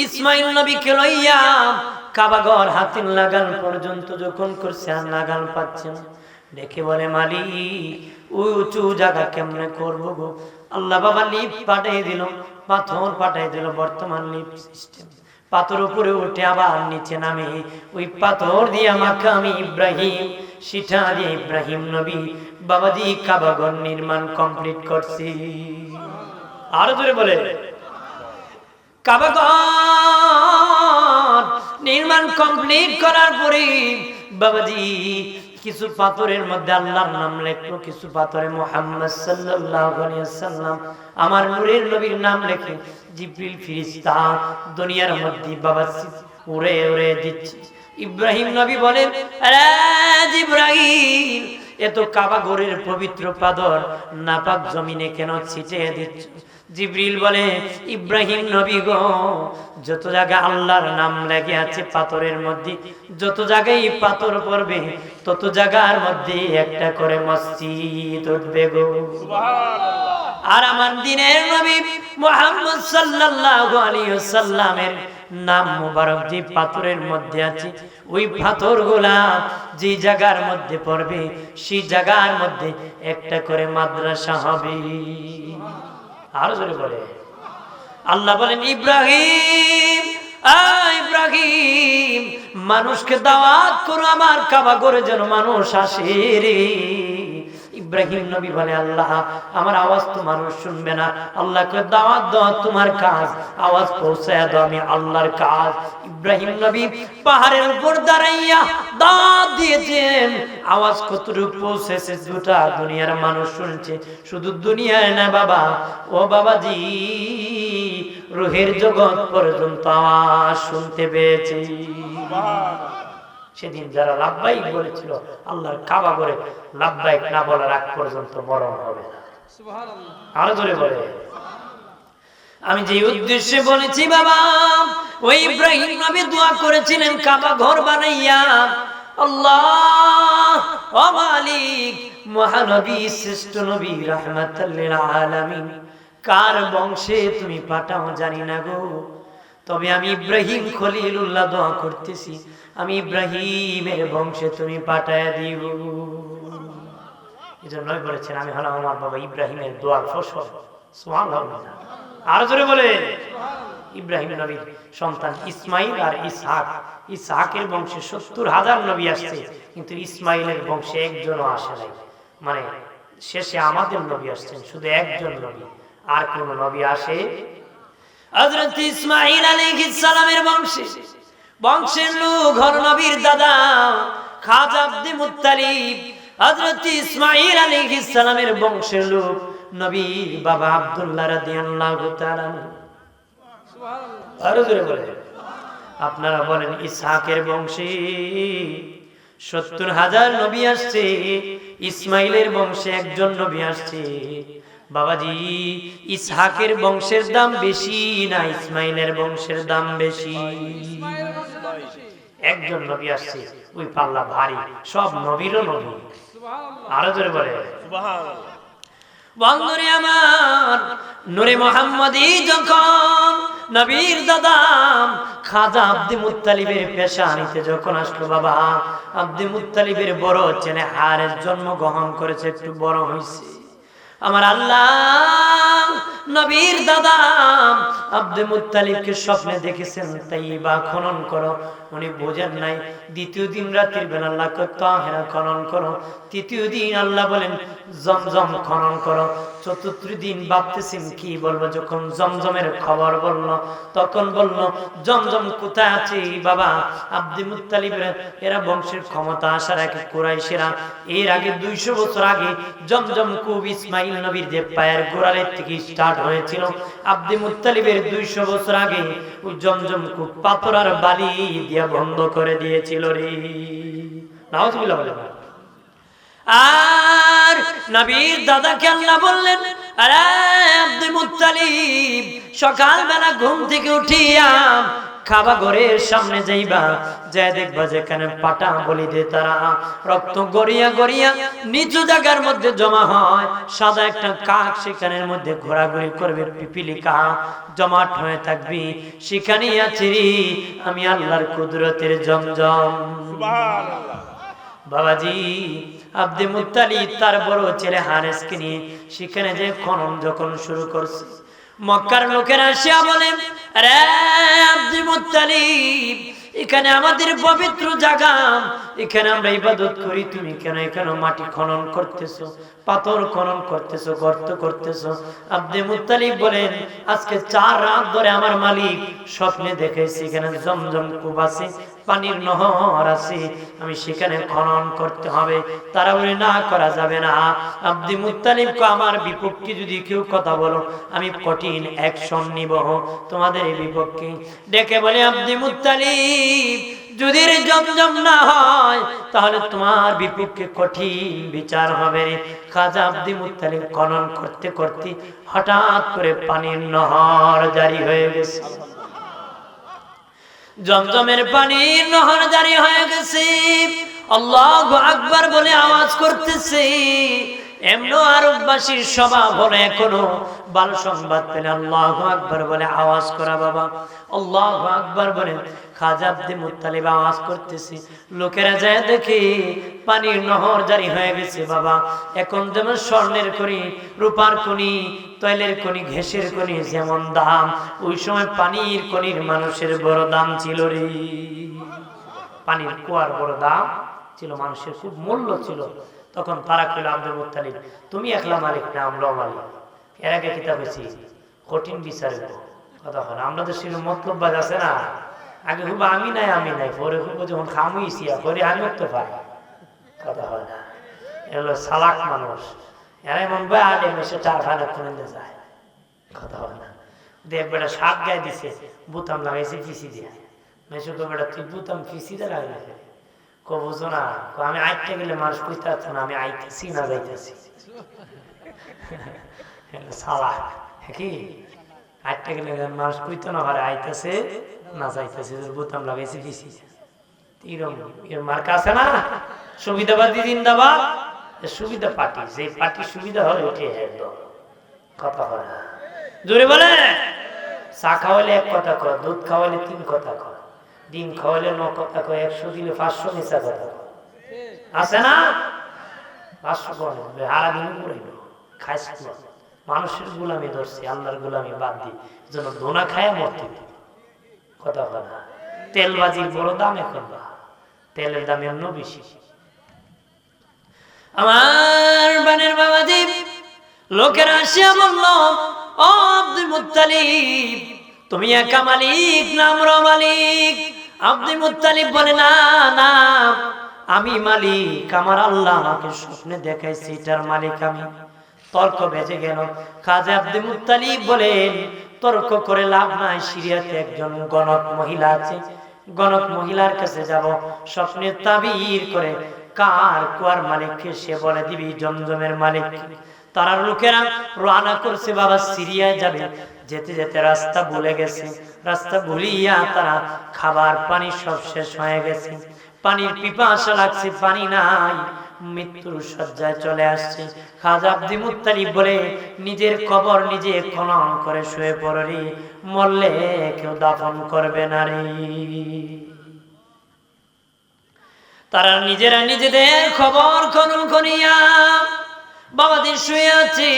ইসমাইল নবীকে লইয়া কাবা ঘর হাতির লাগান পর্যন্ত যখন করছে আর লাগান পাচ্ছে না, দেখে বলে মালিক ওই উঁচু জায়গা কেমনে করবো গো? আল্লাহ বাবা লিফট পাঠিয়ে দিল, পাথর পাঠিয়ে দিল, বর্তমান লিফট সিস্টেম। পাথর উপরে উঠে আবার নিচে নামে, ওই পাথর দিয়ে আমাকে আমি ইব্রাহিম সিঠা দিয়ে ইব্রাহিম নবী বাবাজি কাবা ঘর নির্মাণ কমপ্লিট করছি। আরো জোরে বলে কাবা ঘর নির্মাণ কমপ্লিট করার পরে বাবাজি কিছু পাথরের মধ্যে আল্লাহর নাম লেখলো, কিছু পাথরে মুহাম্মদ সাল্লাল্লাহু আলাইহি ওয়াসাল্লাম আমার নূরের নবীর নাম লেখে জিবরিল ফেরেশতা দুনিয়ার মধ্যে বাবা উড়ে উড়ে দিচ্ছে। ইব্রাহিম নবী বলেন, আরে জিবরাইল, এত কাবা ঘরের পবিত্র পাথর নাপাক জমিনে কেন ছিটিয়ে দিচ্ছ? জিবরিল বলে, ইব্রাহিম নবী গো, যত জায়গা আল্লাহর নাম লেগে আছে পাথরের মধ্যে, যত জায়গায় পাথর পড়বে তত জায়গার মধ্যে একটা করে মসজিদ উঠবে গো। আর আমার দিনের নবী মুহাম্মদ সাল্লাল্লাহু আলাইহি ওয়াসাল্লামের নাম মুবারক যে পাথরের মধ্যে আছে, ওই পাথরগুলা যে জায়গার মধ্যে পড়বে সেই জায়গার মধ্যে একটা করে মাদ্রাসা হবে। আর জোরে বলে আল্লাহ বলেন, ইব্রাহিম ইব্রাহিম, মানুষকে দাওয়াত করো আমার কাবা ঘরে যেন মানুষ আসে রে। ইব্রাহিম নবী বলে, আল্লাহ আমার আওয়াজ তো মানুষ শুনবে না, আল্লাহকে দাওয়াত দাও তোমার কাজ, আওয়াজ পৌঁছায় দাও আমি আল্লাহর কাজ। ইব্রাহিম নবী পাহাড়ের উপর দাঁড়াইয়া দাওয়াত দিয়েছেন, আওয়াজ কতটুকু পৌঁছেছে গোটা দুনিয়ার মানুষ শুনছে। শুধু দুনিয়ায় না বাবা, ও বাবাজি রুহের জগৎ পর্যন্ত আওয়াজ শুনতে পেয়েছে। সেদিন যারা লাব্বাইক বলেছিল আল্লাহর কাবা ঘরে লাব্বাইক না বলার আগ পর্যন্ত মরণ হবে না। আরো জোরে বলে, আমি যে উদ্দেশ্যে বলেছি বাবা, ওই ইব্রাহিম নবী দোয়া করেছিলেন কাবা ঘর বানাইয়া, আল্লাহ ও মালিক মহানবী শ্রেষ্ঠ নবী রাহমাতাল লিল আলামিন কার বংশে তুমি পাঠাও জানি না গো, তবে আমি ইব্রাহিম খলিলুল্লাহ দোয়া করতেছি, আমি ইব্রাহিমের বংশে তুমি পাঠায় দিব। এজন্যই বলেছেন আমি হলাম আমার বাবা ইব্রাহিমের দোয়ার ফসল। সুবহানাল্লাহ। আর জোরে বলে, ইব্রাহিম নবীর সন্তান ইসমাইল আর ইসহাক, ইসহাকের বংশে ৭০,০০০ নবী আসছে, কিন্তু ইসমাইলের বংশে একজনও আসে নাই। মানে শেষে আমাদের নবী আসছেন শুধু একজন নবী, আর কোন নবী আসে হযরত ইসমাইল আলাইহিস সালামের বংশের লোক হল নবীর দাদা খাজা আব্দুল মুত্তালিব। হযরত ইসমাইল আলাইহিস সালামের বংশের লোক নবীর বাবা আব্দুল্লাহ রাদিয়াল্লাহু তাআলা। সুবহানাল্লাহ। আরো জোরে বলেন, আপনারা বলেন ইসহাকের বংশে ৭০,০০০ নবী আসছে, ইসমাইলের বংশে একজন নবী আসছে। বাবাজি ইসহাকের বংশের দাম বেশি না ইসমাইলের বংশের দাম বেশি? একজন নবী আসছে, ওই পাল্লা ভারী, সব নবীরও নবী। আরো জোরে বলে সুবহানাল্লাহ। বন্ধুরে আমার, নূরে মুহাম্মদী যখন নবীর দাদা খাজা আব্দুল মুত্তালিবের পেশা নিতে যখন আসলো, বাবা আব্দুল মুত্তালিবের বড় ছেলে হারেস জন্মগ্রহণ করেছে, একটু বড় হয়েছে। আমার আল্লাহ নবীর দাদা আব্দুল মুত্তালিবকে স্বপ্নে দেখেছেন, তাইবা খনন করো। উনি বোঝেন নাই। দ্বিতীয় দিন রাতের বেলা আল্লাহ তাহেরা খনন করো। তৃতীয় দিন আল্লাহ বলেন জমজম খনন করো। চতুর্থ দিন ভাবতেছেন কি বলবো, যখন জমজমের খবর বলল তখন বলল জমজম কোথায় আছে? বাবা আব্দুল মুত্তালিবের এরা বংশের ক্ষমতা আসার আগে কুরাইশেরা এর আগে ২০০ বছর আগে জমজম কূপ ইসমাইল নবীর যে পায়ের গোড়ালের থেকে স্টার্ট হয়েছিল, আব্দুল মুত্তালিবের ২০০ বছর আগে ওই জমজম কূপ পাথর আর বালি দিয়া বন্ধ করে দিয়েছিল রে। নাউজুবিল্লাহ বলেন। আর নবীর দাদাকে আল্লাহ বললেন, আরে আব্দুল মুত্তালিব সকালবেলা ঘুম থেকে উঠিয়া কাবা ঘরের সামনে যাইবা, যাই দেখবা যেখানে পাটা বলি দে তারা রক্ত গড়িয়া গড়িয়া নিচু জায়গার মধ্যে জমা হয়, সাদা একটা কাক সেখানের মধ্যে ঘোরাঘুরি করবে, পিপিলিকা জমাট হয়ে থাকবি, সেখানেই আছি আমি আল্লাহর কুদরতের জমজম। সুবহানাল্লাহ। বাবাজি আব্দুল মুত্তালিব তার বড় ছেলে হারেসকে নিয়ে সেখানে যে খনন যখন শুরু করছে, মক্কার লোকেরা আসিয়া বলে, আরে আব্দুল মুত্তালিব এখানে আমাদের পবিত্র জায়গা, এখানে আমরা ইবাদত করি, তুমি কেন এখানে মাটি খনন করতেছো, পাথর খনন করতেছো, গর্ত করতেছো? আব্দুল মুত্তালিব বলেন, আজকে 4 রাত ধরে আমার মালিক স্বপ্নে দেখেছি এখানে জমজম কূপ আছে, পানির নহর আছে, আমি সেখানে খনন করতে হবে। তারা বলে না, করা যাবে না। আব্দুল মুত্তালিবকে আমার বিপক্ষে যদি কেউ কথা বলো, আমি কঠিন অ্যাকশন নিব তোমাদের এই বিপক্ষে। ডেকে বলে, আব্দুল মুত্তালিব, যদি জমজম না হয় তাহলে তোমার বিপক্ষে কঠিন বিচার হবে। খাজা আব্দুল মুত্তালিব খনন করতে করতে হঠাৎ করে পানির নহর জারি হয়ে গেছে। জমজমের পানির নহর জারি হয়ে গেছে। আল্লাহু আকবার বলে আওয়াজ করতেছে। এমনো আরববাসীর স্বভাব হলো এখনো ভালো সংবাদ পেলে আল্লাহু আকবার বলে আওয়াজ করা। বাবা আল্লাহু আকবার বলে খাজা আব্দুল মুত্তালিব আওয়াজ করতেছে। লোকেরা যায় দেখে পানির নহর জারি হয়ে গেছে। বাবা এখন যেমন স্বর্ণের খনি, রূপার খনি, তৈলের খনি, ঘেঁষের খনি যেমন দাম, ওই সময় পানির খনির মানুষের বড় দাম ছিল রে। পানির কুয়ার বড় দাম ছিল, মানুষের খুব মূল্য ছিল। তখন তারা কইল, আব্দুল মুত্তালিব তুমি একলা মালিক না, আমরাও মালিক। এর আগে কিতাব হয়েছি কঠিন বিচারে কথা হয়। আমরা তো ছিল মতলব বাজ আছে না, আগে খুব আমি নাই আমি নাই, পরে খুব যখন খামুইছি পরে আমিও তো পাই, কথা হয় না। এগুলো সালাক মানুষ, এরা এমন ভাই আগে মেসে 4 ভাড়া করে যায়, কথা হয় না। দেখ বেটা শাক গায়ে দিছে, বুতাম লাগাইছে ফিসি দিয়ে, মেসে তো বেটা তুই বুতাম ফিসিতে লাগাইছে। বুঝো না, আমি আইতে গেলে মানুষ কইতে পারতো না, আমি আইতেছি না যাইতেছি। সালাক কি আইতে গেলে মানুষ কইতো না পারে আইতেছে না যাইতেছে, বোতাম লাগাইছে দিছি। এর মার্কা আছে না, সুবিধাবাদী জিন্দাবাদ। সুবিধা পার্টি, যে পার্টি সুবিধা হয় ওঠে একদম, কথা হয় না। জোরে বলে, চা খাওয়ালে 1 কথা কয়, দুধ খাওয়ালে 3 কথা কয়, ডিম খাওয়ালে 9 কথা কয়, 100 দিলে 500 মিশা কথা কয়, আছে না? 500 করে হারা দিন করিল খাইস। মানুষের গোলামি ধরছে, আল্লাহর গোলামি বাদ দি, যেন দোনা খায় মরতে, কথা হয় না। তেলবাজির বড় দাম এখন, তেলের দাম এমন বেশি। আমার বানের বাবাজি, লোকেরা আসিয়া বলল, ও আব্দুল মুত্তালিব তুমি একা মালিক না আমরা মালিক? আব্দুল মুত্তালিব বলে, না না আমি মালিক, আমার আল্লাহ আমাকে স্বপ্নে দেখাইছে এটার মালিক আমি। তর্ক বেজে গেল। খাজা আব্দুল মুত্তালিব বলেন, তর্ক করে লাভ নাই, সিরিয়াতে একজন গণক মহিলা আছে, গণক মহিলার কাছে যাব, স্বপ্নের তাবির করে কার কুয়ার মালিককে সে বলে দিবি জমজমের মালিক। তারা লোকেরা রওনা করছে বাবা সিরিয়ায় যাবে। যেতে যেতে রাস্তা ভুলে গেছে, রাস্তা ভুলিয়া তারা খাবার পানি সব শেষ হয়ে গেছে, পানির পিপাসা লাগছে, পানি নাই, মৃত্যুর শয্যায় চলে আসছে। খাজা আব্দুল মুত্তালিব বলে, নিজের কবর নিজে খনন করে শুয়ে পড়ি, মরলে কেউ দাফন করবে না রে। তারা নিজেরা নিজেদের খবর খনন করিয়া বাবাদের শুয়ে আছে।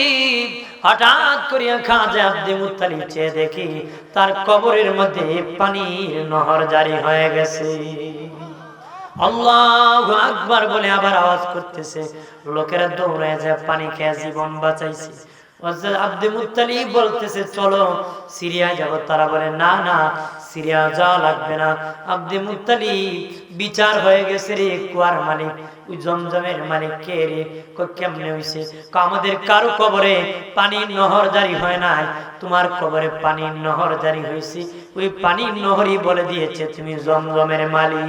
হঠাৎ করিয়া খাজা আব্দুল মুত্তালিব চেয়ে দেখি তার কবরের মধ্যে পানির নহর জারি হয়ে গেছে। আল্লাহু আকবার বলে আবার আওয়াজ করতেছে। লোকেরা দৌড়ে যায়, পানি খেয়ে জীবন বাঁচাইছে। আব্দুল মুত্তালিব বলতেছে, চলো সিরিয়া যাব। তারা বলে, না না সিরিয়া যাওয়া লাগবে না। আব্দুল মুত্তালিব, বিচার হয়ে গেছে রে, কুয়ার মালিক ওই জমজমের মালিক কে রে? কেমনে হইছে? আমাদের কারো কবরে পানির নহর জারি হয় নাই, তোমার কবরে পানির নহর জারি হয়েছে। ওই পানির নহরই বলে দিয়েছে তুমি জমজমের মালিক।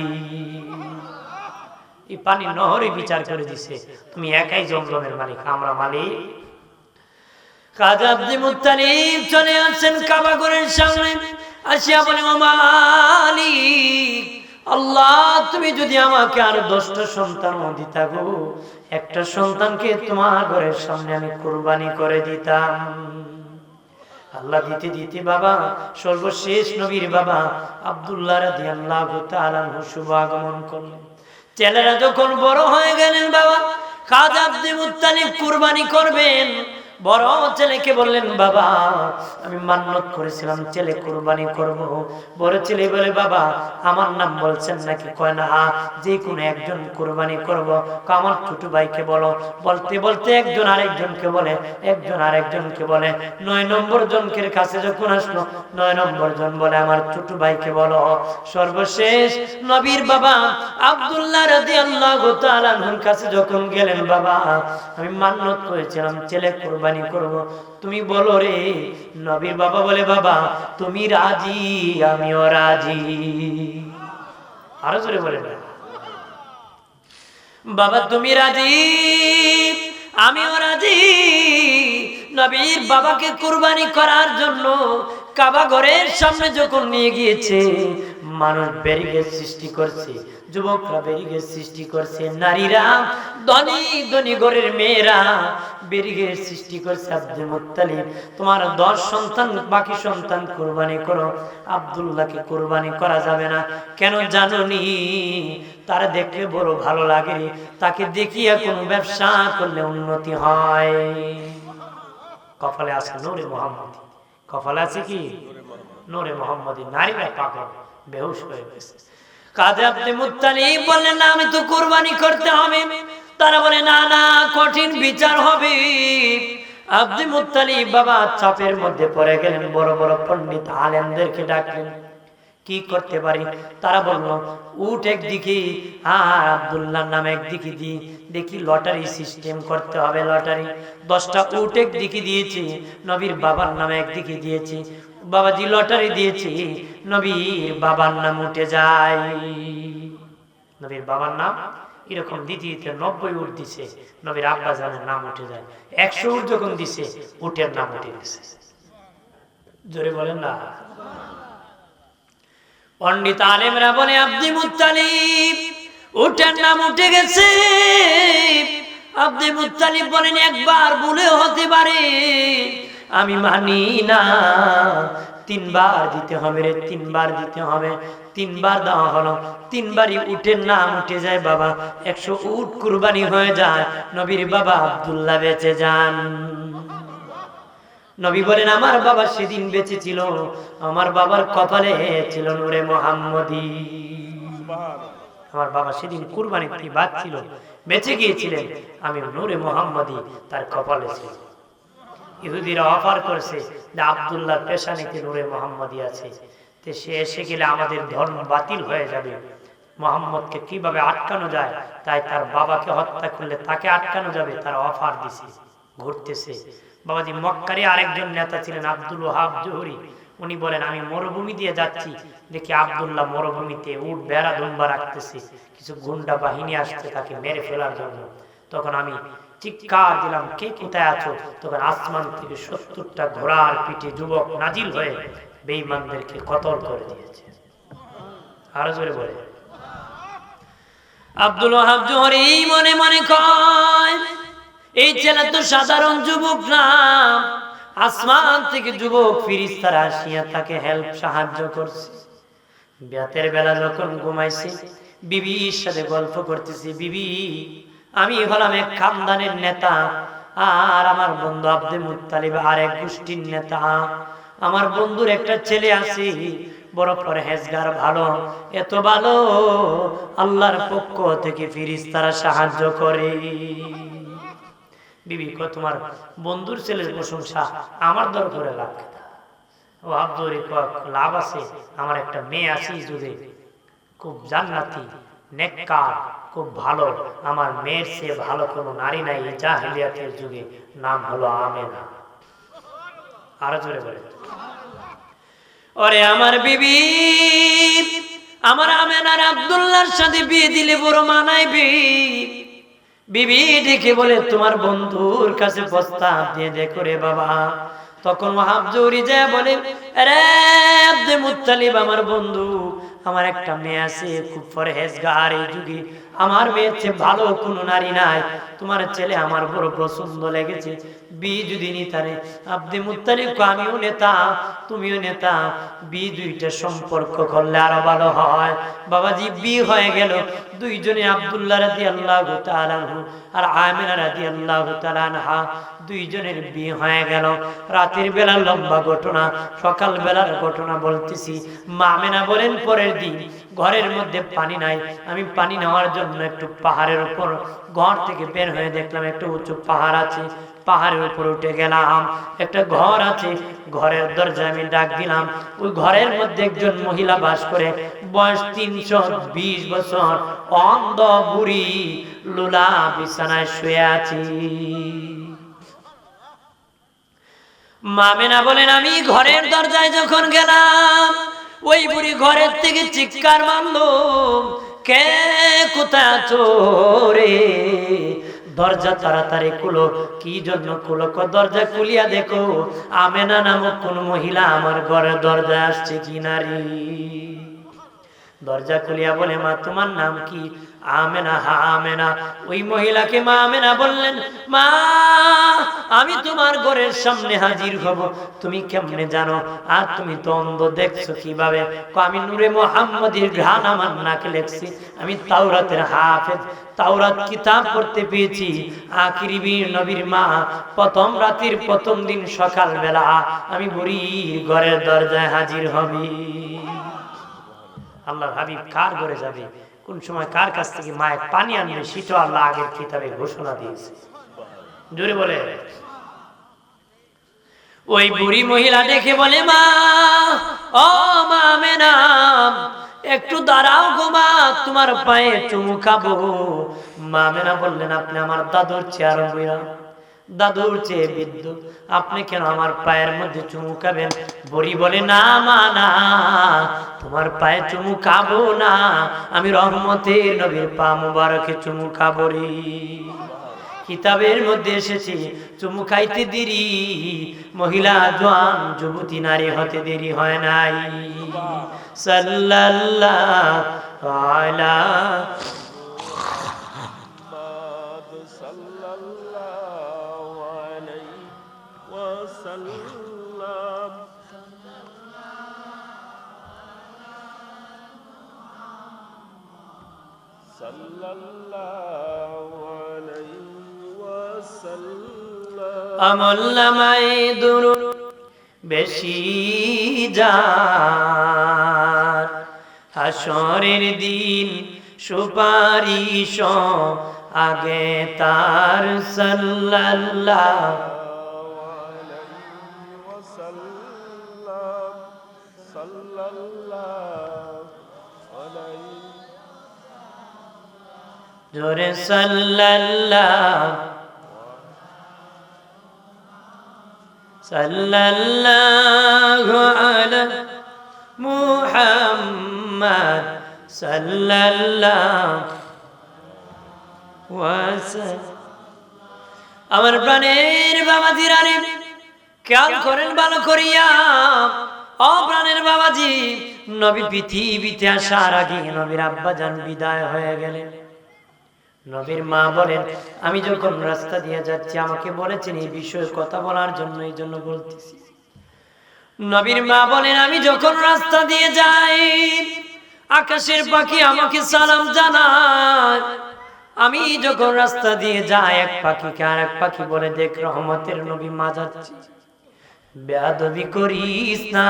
এই পানির নহরই বিচার করে দিছে তুমি একাই জমজমের মালিক, আমরা মালিক। খাজা আব্দুল মুত্তালিব চলে আসেন কাবা ঘরের সামনে, আসিয়া বলে, ও মালিক আল্লাহ, তুমি যদি আমাকে আর 10টা সন্তান দিতা গো, একটা সন্তানকে তোমার ঘরের সামনে আমি কুরবানি করে দিতাম। আল্লাহ দিতে দিতে বাবা সর্বশেষ নবীর বাবা আব্দুল্লাহ রাদিয়াল্লাহু তাআলা শুভ আগমন করলেন। ছেলেরা যখন বড় হয়ে গেলেন বাবা, খাজা আব্দুল মুত্তালিব কুরবানি করবেন। বড় ছেলেকে বললেন, বাবা আমি মান্নত করেছিলাম ছেলে কুরবানি করব। বড় ছেলে বলে, বাবা আমার নাম বলছেন নাকি? কয় না, যে কোনো একজন কুরবানি করব। আমার ছোট ভাইকে বলো। বলতে বলতে একজন আরেকজনকে বলে, একজন আরেকজনকে বলে। 9 নম্বর জনকের কাছে যখন আসলো, 9 নম্বর জন বলে, আমার ছোট ভাইকে বলো। সর্বশেষ নবীর বাবা আব্দুল্লাহ রাদিয়াল্লাহু তাআলা আনহুর কাছে যখন গেলেন, বাবা আমি মান্নত করেছিলাম ছেলে কুরবানি করব, তুমি বলো রে। নবীর বাবা বলে, বাবা তুমি রাজি আমিও রাজি। আরো জোরে বলে, বাবা তুমি রাজি আমিও রাজি। নবীর বাবাকে কুরবানি করার জন্য কাবা ঘরের সামনে যখন নিয়ে গিয়েছে, মানুষ ব্যারিকেড সৃষ্টি করছে, যুবকরা ব্যারিকেড সৃষ্টি করছে, নারীরা ধনী ধনী ঘরের মেয়েরা ব্যারিকেড সৃষ্টি করছে। আব্দুল মুত্তালিব তোমার 10 সন্তান, বাকি সন্তান কুরবানি করো, আব্দুল্লাহকে কুরবানি করা যাবে না। কেন জানোনি? তারা দেখলে বড় ভালো লাগে, তাকে দেখিয়া কোনো ব্যবসা করলে উন্নতি হয়। কপালে আছে নূরে মুহাম্মদী, কপালে আছে কি নূরে মুহাম্মদী। নারীরা পাগল, বেহুশ হয়ে গেছে। কাজে আব্দুল মুত্তালিব বললেন, না আমি তো কুরবানি করতে হবে। তারা বলে, না না কঠিন বিচার হবে। আব্দুল মুত্তালিব বাবা চাপের মধ্যে পড়ে গেলেন। বড় বড় পণ্ডিত আলেমদেরকে ডাকলেন, কি করতে পারি? তারা বলল, উট একদিকে আর আব্দুল্লাহ নাম একদিকে দিই, দেখি লটারি সিস্টেম করতে হবে। লটারি 10টা উট একদিকে দিয়েছি, নবীর বাবার নামে একদিকে দিয়েছি। বাবাজি লটারি দিয়েছি, নবীর বাবার নাম উঠে যায়। নবীর বাবার নাম এরকম দিতে 90 উট দিছে, নবীর আব্বা জানের নাম উঠে যায়। 100 উট যখন দিছে, উটের নাম উঠে গেছে। জোরে বলেন না। পণ্ডিত আলেমরা বলে, আব্দুল মুত্তালিব উটের নাম উঠে গেছে। আব্দুল মুত্তালিব বলেন, একবার ভুলে হতে পারে, আমি মানি না। 3 বার দিতে হবে রে, 3 বার দিতে হবে। 3 বার দেওয়া হলো, 3 বারই উটের নাম উঠে যায়। বাবা 100 উট কুরবানি হয়ে যায়, নবীর বাবা আব্দুল্লাহ বেঁচে যান। নবী বলেন, আমার বাবা সেদিন বেঁচে ছিল, আমার বাবার কপালে ছিল নূরে মুহাম্মদী। আমার বাবা সেদিন কুরবানির বাদ ছিল, বেঁচে গিয়েছিলেন, আমি নূরে মুহাম্মদী তার কপালে ছিল। ইহুদিরা অফার করেছে যে আব্দুল্লাহর পেশানিতে নূরে মুহাম্মদী আছে, তো সে এসে গেলে আমাদের ধর্ম বাতিল হয়ে যাবে। মুহাম্মদকে কিভাবে আটকানো যায়, তাই তার বাবাকে হত্যা করলে তাকে আটকানো যাবে, তার অফার দিছে, ঘুরতেছে। বাবাজি মক্কারে আরেকজন নেতা ছিলেন আব্দুল ওয়াহাব জোহরি, উনি বলেন, আমি মরুভূমি দিয়ে যাচ্ছি, দেখি আব্দুল্লাহ মরুভূমিতে উট বেড়া দুম্বা রাখতেছে, কিছু গুন্ডা বাহিনী আসছে তাকে মেরে ফেলার জন্য। তখন আমি চিৎকার দিলাম, কে কোথায় আছো? তখন আসমান থেকে 70টা ঘোড়ার পিঠে যুবক নাজিল হয়ে বেঈমানদেরকে কতল করে দিয়েছে। আরো জোরে বলে, আব্দুল ওয়াহাব জোহরি মনে মনে কয়, এই ছেলে তো সাধারণ যুবক না, আসমান থেকে যুবক ফেরেশতারা আসিয়া তাকে হেল্প সাহায্য করছে। রাতের বেলা যখন ঘুমাইছে, বিবির সাথে গল্প করতেছি, বিবি আমি হলাম এক খানদানের নেতা, আর আমার বন্ধু আব্দুল মুত্তালিব আরেক গোষ্ঠীর নেতা। আমার বন্ধুর একটা ছেলে আছে, বড় পরহেজগার, ভালো, এত ভালো আল্লাহর পক্ষ থেকে ফেরেশতারা সাহায্য করে। বিবি কয়, তোমার বন্ধুর ছেলের প্রশংসা আমার দরকারে লাভ। ও আব্দুল লাভ আছে, আমার একটা মেয়ে আছে যদি খুব জান্নাতি নেককার, খুব ভালো, আমার মেয়ের চেয়ে ভালো কোনো নারী নাই এই জাহেলিয়াতের যুগে, নাম হলো আমেনা। আরো জোরে বলে, ওরে আমার বিবি, আমার আমেনার আব্দুল্লাহর সাথে বিয়ে দিলে বড় মানাইবে। বিবি ডেকে বলে, তোমার বন্ধুর কাছে প্রস্তাব দিয়ে দেখো রে বাবা। তখন ওয়াহাব জোহরি যায় বলে, আরে আব্দুল মুত্তালিব আমার বন্ধু, আমার একটা মেয়ে আছে খুব পরহেজগার, এই যুগে আমার মেয়ের চেয়ে ভালো কোনো নারী নাই, তোমার ছেলে আমার বড় পছন্দ লেগেছে, বিয়ে যদি নিতারে। আব্দুল মুত্তালিব কয়, আমিও নেতা তুমিও নেতা, বিয়ে দুইটা সম্পর্ক করলে আরো ভালো হয়। বাবাজি বিয়ে হয়ে গেল, দুইজনে আব্দুল্লাহ রাদিয়াল্লাহু তাআলা আনহু আর আমিনা রাদিয়াল্লাহু তাআলা আনহা দুইজনের বিয়ে হয়ে গেল। রাতের বেলা লম্বা ঘটনা, সকাল বেলার ঘটনা বলতেছি। মা আমেনা বলেন পরের দিন ঘরের মধ্যে পানি নাই। আমি পানি নেওয়ার জন্য একটু পাহাড়ের উপর ঘর থেকে বের হয়ে দেখলাম একটা উঁচু পাহাড় আছে। পাহাড়ের উপর উঠে গেলাম, একটা ঘর আছে, ঘরের দরজায় আমি ডাক দিলাম। ওই ঘরের মধ্যে একজন মহিলা বাস করে, বয়স 320 বছর, অন্ধ বুড়ি, লুলা বিছানায় শুয়ে আছি। মা আমেনা বলেন আমি ঘরের দরজায় যখন গেলাম, ওই বুড়ি ঘরের থেকে চিৎকার মারলো, কে কোথায় আছো রে? দরজা তাড়াতাড়ি খুলো। কি জন্য খুলো? দরজা খুলিয়া দেখো আমেনা নামক কোন মহিলা আমার ঘরের দরজায় আসছে কি নারী। দরজা খুলিয়া বলে মা তোমার নাম কি? আমেনা। হা আমেনা। ওই মহিলাকে মা আমেনা বললেন মা আমি তোমার ঘরের সামনে হাজির হব, তুমি কেমনে জানো? আর তুমি তো অন্ধ, দেখছো কিভাবে? আমি নূরে মুহাম্মদীর ঘ্রাণ আমার নাকে লেগেছি, আমি তাওরাতের হাফেজ, তাওরাত কিতাব পড়তে পেয়েছি। আখিরি বীর নবীর মা, প্রথম রাতের প্রথম দিন সকাল বেলা আমি বুড়ির ঘরের দরজায় হাজির হবি। আল্লাহর হাবিব কার ঘরে যাবে, কোন সময় কার কাছ থেকে মায়ের পানি আনবে, সেটা আল্লাহ আগের কিতাবে ঘোষণা দিয়েছে। জোরে বলে। ওই বুড়ি মহিলা ডেকে বলে মা, ও মা আমেনা, একটু দাঁড়াও গো মা, তোমার পায়ে চুমু খাবো। মা আমেনা বললেন আপনি আমার দাদুর চেয়ার বইরা, দাদুর চেয়ে বৃদ্ধ, আপনি কেন আমার পায়ের মধ্যে চুমু খাবেন? বুড়ি বলে না মা না, তোমার পায়ে চুমু খাবো না, আমি রহমতের নবীর পা মুবারকে চুমু খাবো রে। কিতাবের মধ্যে এসেছে চুমু খাইতে দেরি মহিলা জওয়ান যুবতী নারী হতে দেরি হয় নাই। সাল্লাল্লাহু আলা আমল নামায় দুরুদ বেশি যার, হাসরের দিন সুপারিশ আগে তার। সাল্লাল্লাহু জোরে সাল্লাল্লাহু সাল্লাল্লাহু আলা মুহাম্মদ সাল্লাল্লাহু ওয়াসাল্লাম। আমার প্রাণের বাবাজিরা রে, খেয়াল করেন ভালো করিয়া। ও প্রাণের বাবাজি, নবী পৃথিবীতে আসার আগে নবীর আব্বাজান বিদায় হয়ে গেলেন। নবীর মা বলেন আমি যখন রাস্তা দিয়ে যাচ্ছি আমাকে বলেছেন এই বিষয়ে কথা বলার জন্য, এই জন্য বলতেছি। নবীর মা বলেন আমি যখন রাস্তা দিয়ে যাই আকাশের পাখি আমাকে সালাম জানায়। আমি যখন রাস্তা দিয়ে যাই এক পাখিকে আর এক পাখি বলে দেখ রহমতের নবী মা যাচ্ছে। বেয়াদবি করিস না,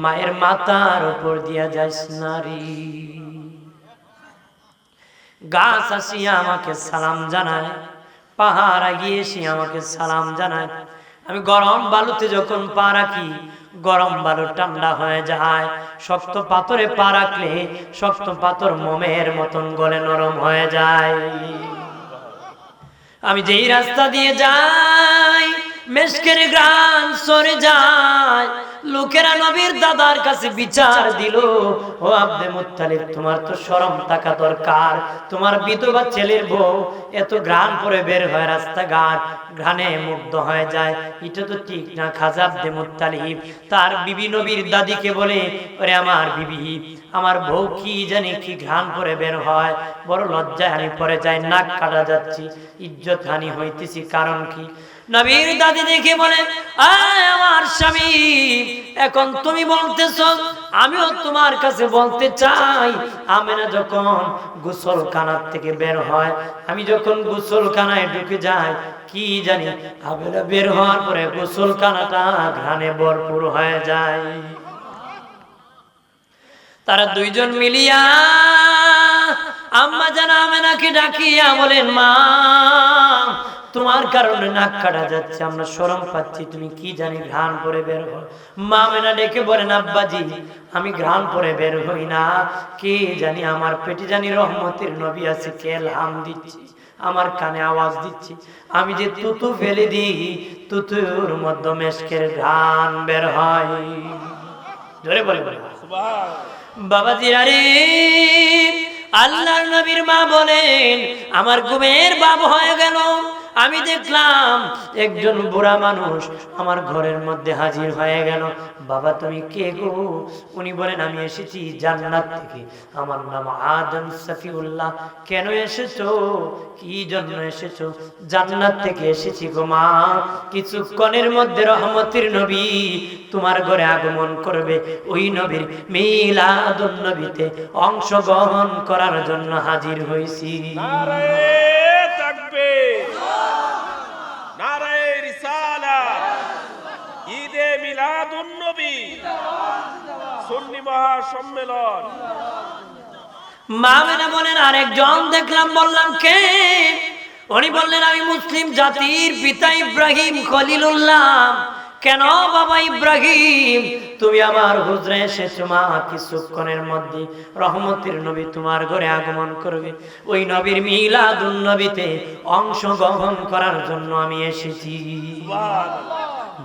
মায়ের মাথার উপর দিয়া যাস নারী। গাছ আসিয়া আমাকে সালাম জানায়, পাহাড় গিয়ে এসে আমাকে সালাম জানায়। আমি গরম বালুতে যখন পা রাখি গরম বালু ঠান্ডা হয়ে যায়, শক্ত পাথরে পা রাখলে শক্ত পাথর মোমের মতন গলে নরম হয়ে যায়। আমি যেই রাস্তা দিয়ে যাই মেশকের গ্রান সরে যায়। লোকেরা নবীর দাদার কাছে বিচার দিল, ও আব্দে মুত্তালিব তোমার তো শরম থাকা দরকার, তোমার বিধবা ছেলের বউ এত ঘ্রাণ পরে বের হয় রাস্তাঘাট, ঘ্রাণে মুগ্ধ হয়ে যায়, এটা তো ঠিক না। খাজা আব্দে মুত্তালিব তার বিবি নবীর দাদিকে বলে ওরে আমার বিবি, আমার বউ কি জানি কি ঘ্রাণ পরে বের হয়, বড় লজ্জায় আমি পরে যাই, নাক কাটা যাচ্ছি, ইজ্জত হানি হইতেছি, কারণ কি? নবীর দাদি দেখে বলে আয় আমার স্বামী, এখন তুমি বলতেছো আমিও তোমার কাছে বলতে চাই। আমেনা যখন গোসলখানা থেকে বের হয়, আমি যখন গোসলখানায় ঢুকে যাই কি জানি আবেলা বের হওয়ার পরে গোসলখানাটা ঘ্রাণে ভরপুর হয়ে যায়। তারা দুইজন মিলিয়া আম্মা জান আমেনাকে ডাকিয়া বলেন, মা তোমার কারণে নাক কাটা যাচ্ছে, আমরা শরম পাচ্ছি, তুমি কি জানি ঘ্রাণ পরে বের হও। মা আমেনা ডেকে বলেন, আব্বাজি আমি ঘ্রাণ পরে বের হই না, কে জানি আমার পেটে জানি রহমতের নবী আছে, কে এলহাম দিচ্ছি, আমার কানে আওয়াজ দিচ্ছি, আমি যে তুতু ফেলে দিই তুতুর মধ্যে মেশকের ঘ্রাণ বের হয়। জোরে বলে বাবাজি। আরে আল্লাহর নবীর মা বলেন, আমার ঘুমের বাপ হয়ে গেল, আমি দেখলাম একজন বুড়া মানুষ আমার ঘরের মধ্যে হাজির হয়ে গেল। বাবা তুমি কে গো? উনি বলেন, আমি এসেছি জান্নাত থেকে, আমার নাম আদম সফিউল্লাহ। কেন এসেছো? কি জন্য এসেছো? জান্নাত থেকে এসেছি গো মা, কিছুক্ষণের মধ্যে রহমতের নবী তোমার ঘরে আগমন করবে, ওই নবীর মিলাদুন নবীতে অংশগ্রহণ করার জন্য হাজির হয়েছি। নারায়ে তাকবীর, নারায়ে রিসালাত, ঈদে মিলাদুন নবী, সুন্নি মহাসম্মেলন। মা আমেনা বলেন, আরেকজন দেখলাম, বললাম কে? উনি বললেন, আমি মুসলিম জাতির পিতা ইব্রাহিম খলিলুল্লাহ। কেন বাবা ইব্রাহিম তুমি আমার হুজরে এসেছো? মা কিছুক্ষণের মধ্যে রহমতের নবী তোমার ঘরে আগমন করবে, ওই নবীর মিলাদুন নবীতে অংশগ্রহণ করার জন্য আমি এসেছি।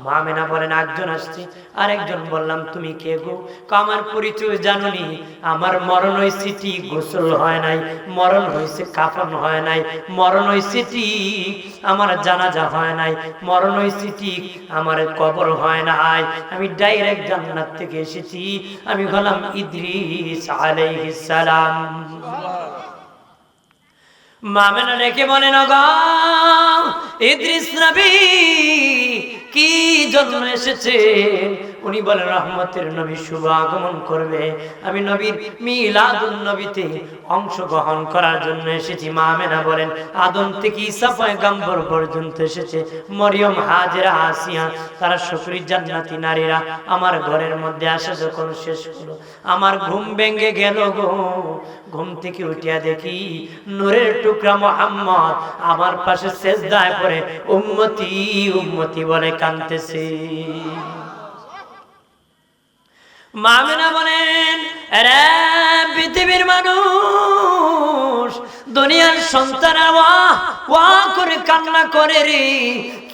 মা আমেনা বলেন, একজন আসছে, আরেকজন বললাম তুমি কে গো? আমার পরিচয় জানুনি, আমার মরণ হয়েছে ঠিক গোসল হয় নাই, মরণ হয়েছে কাফন হয় নাই, মরণ হয়েছে ঠিক আমার জানাজা হয় নাই, মরণ হয়েছে ঠিক আমার কবর হয় নাই, আমি ডাইরেক্ট জান্নাত থেকে এসেছি, আমি হলাম ইদ্রিস আলাইহিস সালাম। মা আমেনা রেখে বলেন, ওগো ইদ্রিস নবী কি জন্য এসেছে? উনি বলেন, রহমতের নবী শুভ আগমন করবে, আমি নবীর মিলাদুন নবীতে অংশগ্রহণ করার জন্য এসেছি। মা আমেনা বলেন, আদম থেকে ঈসা পয়গম্বর পর্যন্ত এসেছে, মরিয়ম, হাজেরা, আসিয়া, তারা সকলেই জান্নাতি নারীরা। আমার ঘরের মধ্যে আসা যখন শেষ হলো, আমার ঘুম ভেঙে গেল গো। ঘুম থেকে উঠিয়া দেখি নূরের টুকরা মুহাম্মদ আমার পাশে সেজদায় পড়ে উম্মতি উম্মতি বলে কাঁদতেছে। মা আমেনা বলেন, আরে পৃথিবীর মানুষ, দুনিয়ার সন্তানরা ওয়াহ ওয়াহ করে কান্না করে রে,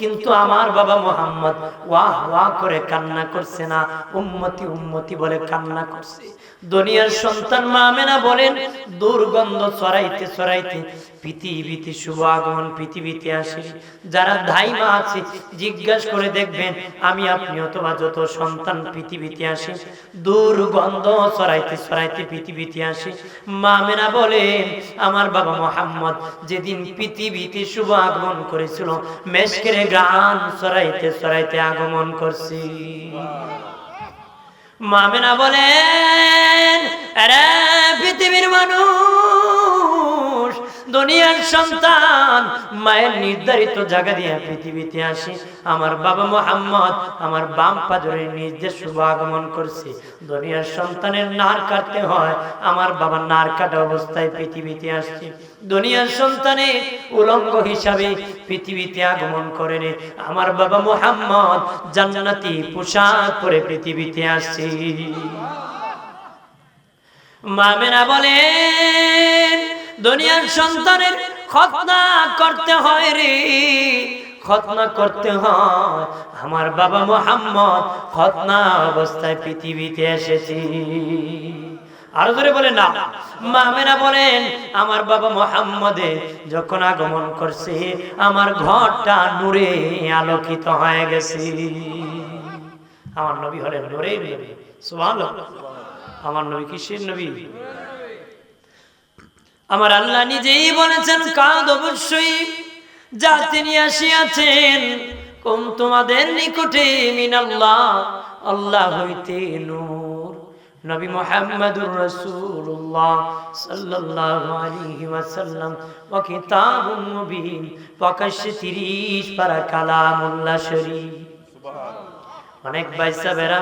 কিন্তু আমার বাবা মুহাম্মদ ওয়াহ ওয়াহ করে কান্না করছে না, উম্মতি উম্মতি বলে কান্না করছে। দুনিয়ার সন্তান মা আমেনা বলেন, দুর্গন্ধ ছড়াইতে ছড়াইতে পৃথিবীতে শুভ আগমন পৃথিবীতে আসে। যারা ধাইমা আছে জিজ্ঞাসা করে দেখবেন, আমি আপনি অথবা যত সন্তান পৃথিবীতে আসে দুর্গন্ধ ছড়াইতে ছড়াইতে পৃথিবীতে আসে। মা আমেনা বলেন, আমার বাবা মুহাম্মদ যেদিন পৃথিবীতে শুভ আগমন করেছিল, মেশকের গান ছড়াইতে ছড়াইতে আগমন করছি। মা আমেনা বলেন, আরে পৃথিবীর মানুষ, দুনিয়ার সন্তান মায়ের নির্ধারিত জায়গা দিয়ে পৃথিবীতে আসে, আমার বাবা মুহাম্মদ আমার বাম পাজরের নির্দেশ শুভ আগমন করছে। দুনিয়ার সন্তানের নার কাটতে হয়, আমার বাবা নার কাটা অবস্থায় পৃথিবীতে আসছে। দুনিয়ার সন্তানের উলঙ্গ হিসাবে পৃথিবীতে আগমন করেন, আমার বাবা মুহাম্মদ জান্নাতি পোশাক পরে পৃথিবীতে আসছে। মা আমেনা বলেন, দুনিয়ার সন্তানের খতনা করতে হয় রে, খতনা করতে হয়, আমার বাবা মুহাম্মদ খতনা অবস্থায় পৃথিবীতে এসেছে। আরো ধরে বলেন না। মা আমেনা বলেন, আমার বাবা মুহাম্মদে যখন আগমন করছে, আমার ঘরটা নূরে আলোকিত হয়ে গেছে। আমার নবী হলেন নূরের নবী। সুবহানাল্লাহ। আমার নবী কিসের নবী? আমার আল্লাহ নিজেই বলেছেন, কাদ অবশ্যই যা তিনি আসিয়াছেন কোন তোমাদের নিকটে মিনাল্লাহ, আল্লাহ হইতে নূর, নবী মুহাম্মদুর রাসূলুল্লাহ সাল্লাল্লাহু আলাইহি ওয়াসাল্লাম ওয়া কিতাবুন মুবিন প্রকাশ্যে 30 পারা কালামুল্লাহ শরীফ। অনেক ভাই সাহেবেরা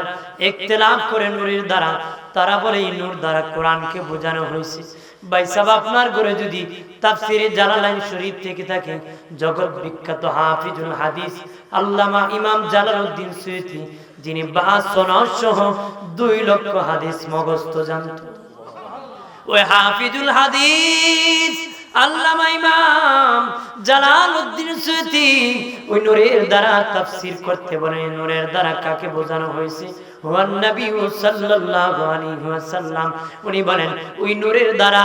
ইখতিলাফ করে নূরের দ্বারা, তারা বলে এই নূর দ্বারা কোরআনকে বোঝানো হয়েছে। ভাই সাহেব, আপনার ঘরে যদি তাফসিরে জালালাইন শরীফ থেকে থাকে, জগৎ বিখ্যাত হাফিজুল হাদিস আল্লামা ইমাম জালালউদ্দিন সুয়ুতী, যিনি 52 সহ 2 লক্ষ হাদিস মুখস্থ জানতো, ওই হাফিজুল হাদিস আল্লামা ইমাম জালালউদ্দিন সুয়ুতী ওই নূরের দ্বারা তাফসীর করতে বলেন। নূরের দ্বারা কাকে বোঝানো হয়েছে? হুয়ান নবী সাল্লাল্লাহু আলাইহি ওয়াসাল্লাম। উনি বলেন ওই নূরের দ্বারা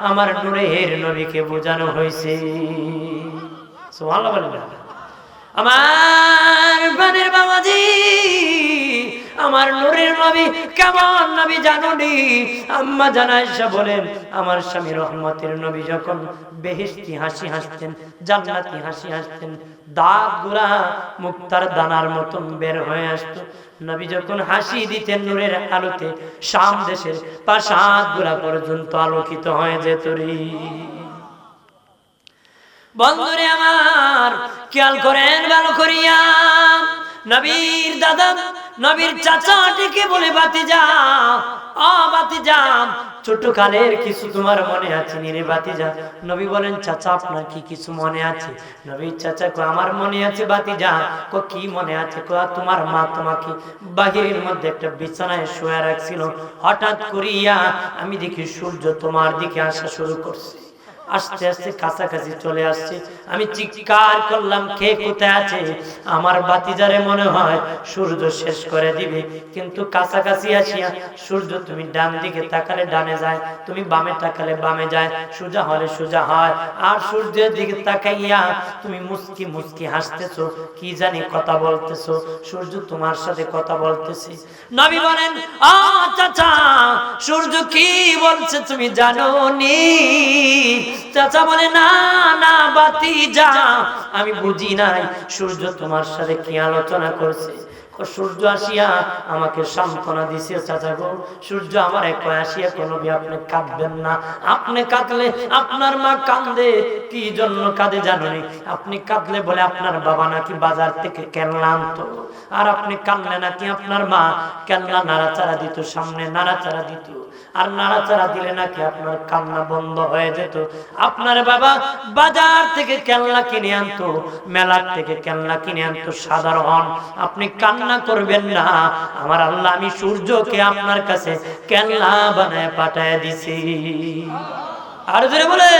আমার নূরের নবীকে বোঝানো হয়েছে। সুবহানাল্লাহ বলেন। আমার বানের বাবাজি, আমার নূরের নবী কেমন নবী জানোনি? আম্মা জান আয়েশা বলেন, আমার স্বামী রহমতের নবী যখন বেহেশতি হাসি হাসতেন, জান্নাতি হাসি হাসতেন, দাঁতগুলা মুক্তার দানার মতন বের হয়ে আসতো। নবী যখন হাসি দিতেন নূরের আলোতে শাম দেশের প্রাসাদগুলা পর্যন্ত আলোকিত হয়ে যেত রে। বন্ধুরে আমার, খেয়াল করেন ভালো করিয়া, নবীর দাদা নবীর চাচা ডেকে বলে, ভাতিজা ও ভাতিজা, ছোট কালের কিছু তোমার মনে আছে রে ভাতিজা? নবী বলেন, চাচা আপনার কি কিছু মনে আছে? নবীর চাচা কো, আমার মনে আছে ভাতিজা। কো কি মনে আছে? কো তোমার মা তোমাকে বাহিরের মধ্যে একটা বিছানায় শুয়ে রাখছিল, হঠাৎ করিয়া আমি দেখি সূর্য তোমার দিকে আসা শুরু করছে, আস্তে আস্তে কাছাকাছি চলে আসছে। আমি চিৎকার করলাম, কে কোথায় আছে? আমার ভাতিজারে মনে হয় সূর্য শেষ করে দিবে, কিন্তু কাছাকাছি আসিয়া সূর্য তুমি ডান দিকে তাকালে ডানে যায়, তুমি বামে তাকালে বামে যায়, সোজা হলে সোজা হয়। আর সূর্যের দিকে তাকাইয়া তুমি মুস্কি মুস্কি হাসতেছো, কি জানি কথা বলতেছো, সূর্য তোমার সাথে কথা বলতেছে। নবী বলেন, ও চাচা, সূর্য কি বলছে তুমি জানো নি? চাচা বলে, না না ভাতিজা, আমি বুঝি নাই, সূর্য তোমার সাথে কি আলোচনা করছে। সূর্য আসিয়া আমাকে সান্ত্বনা দিছে। চাচা গো, সূর্য আমার কয় আসিয়া কোন আপনি কাঁদবেন না, আপনি কাঁদলে আপনার মা কান্দে। কি জন্য কাঁদে জানেন? আপনি কাঁদলে বলে আপনার বাবা নাকি বাজার থেকে কেনলা আনতো, আর আপনি কাঁদলে নাকি আপনার মা কেনলা নাড়াচাড়া দিত, সামনে নাড়াচাড়া দিত, আর নাড়াচাড়া দিলে নাকি আপনার কান্না বন্ধ হয়ে যেত। আপনার বাবা বাজার থেকে কেনলা কিনে আনতো, মেলার থেকে কেনলা কিনে আনতো সাধারণ, আপনি কান্না করবেন না। আমার আল্লাহ আমি সূর্যকে আপনার কাছে কেনলা বানায় পাঠায় দিছি। আর জোরে বলে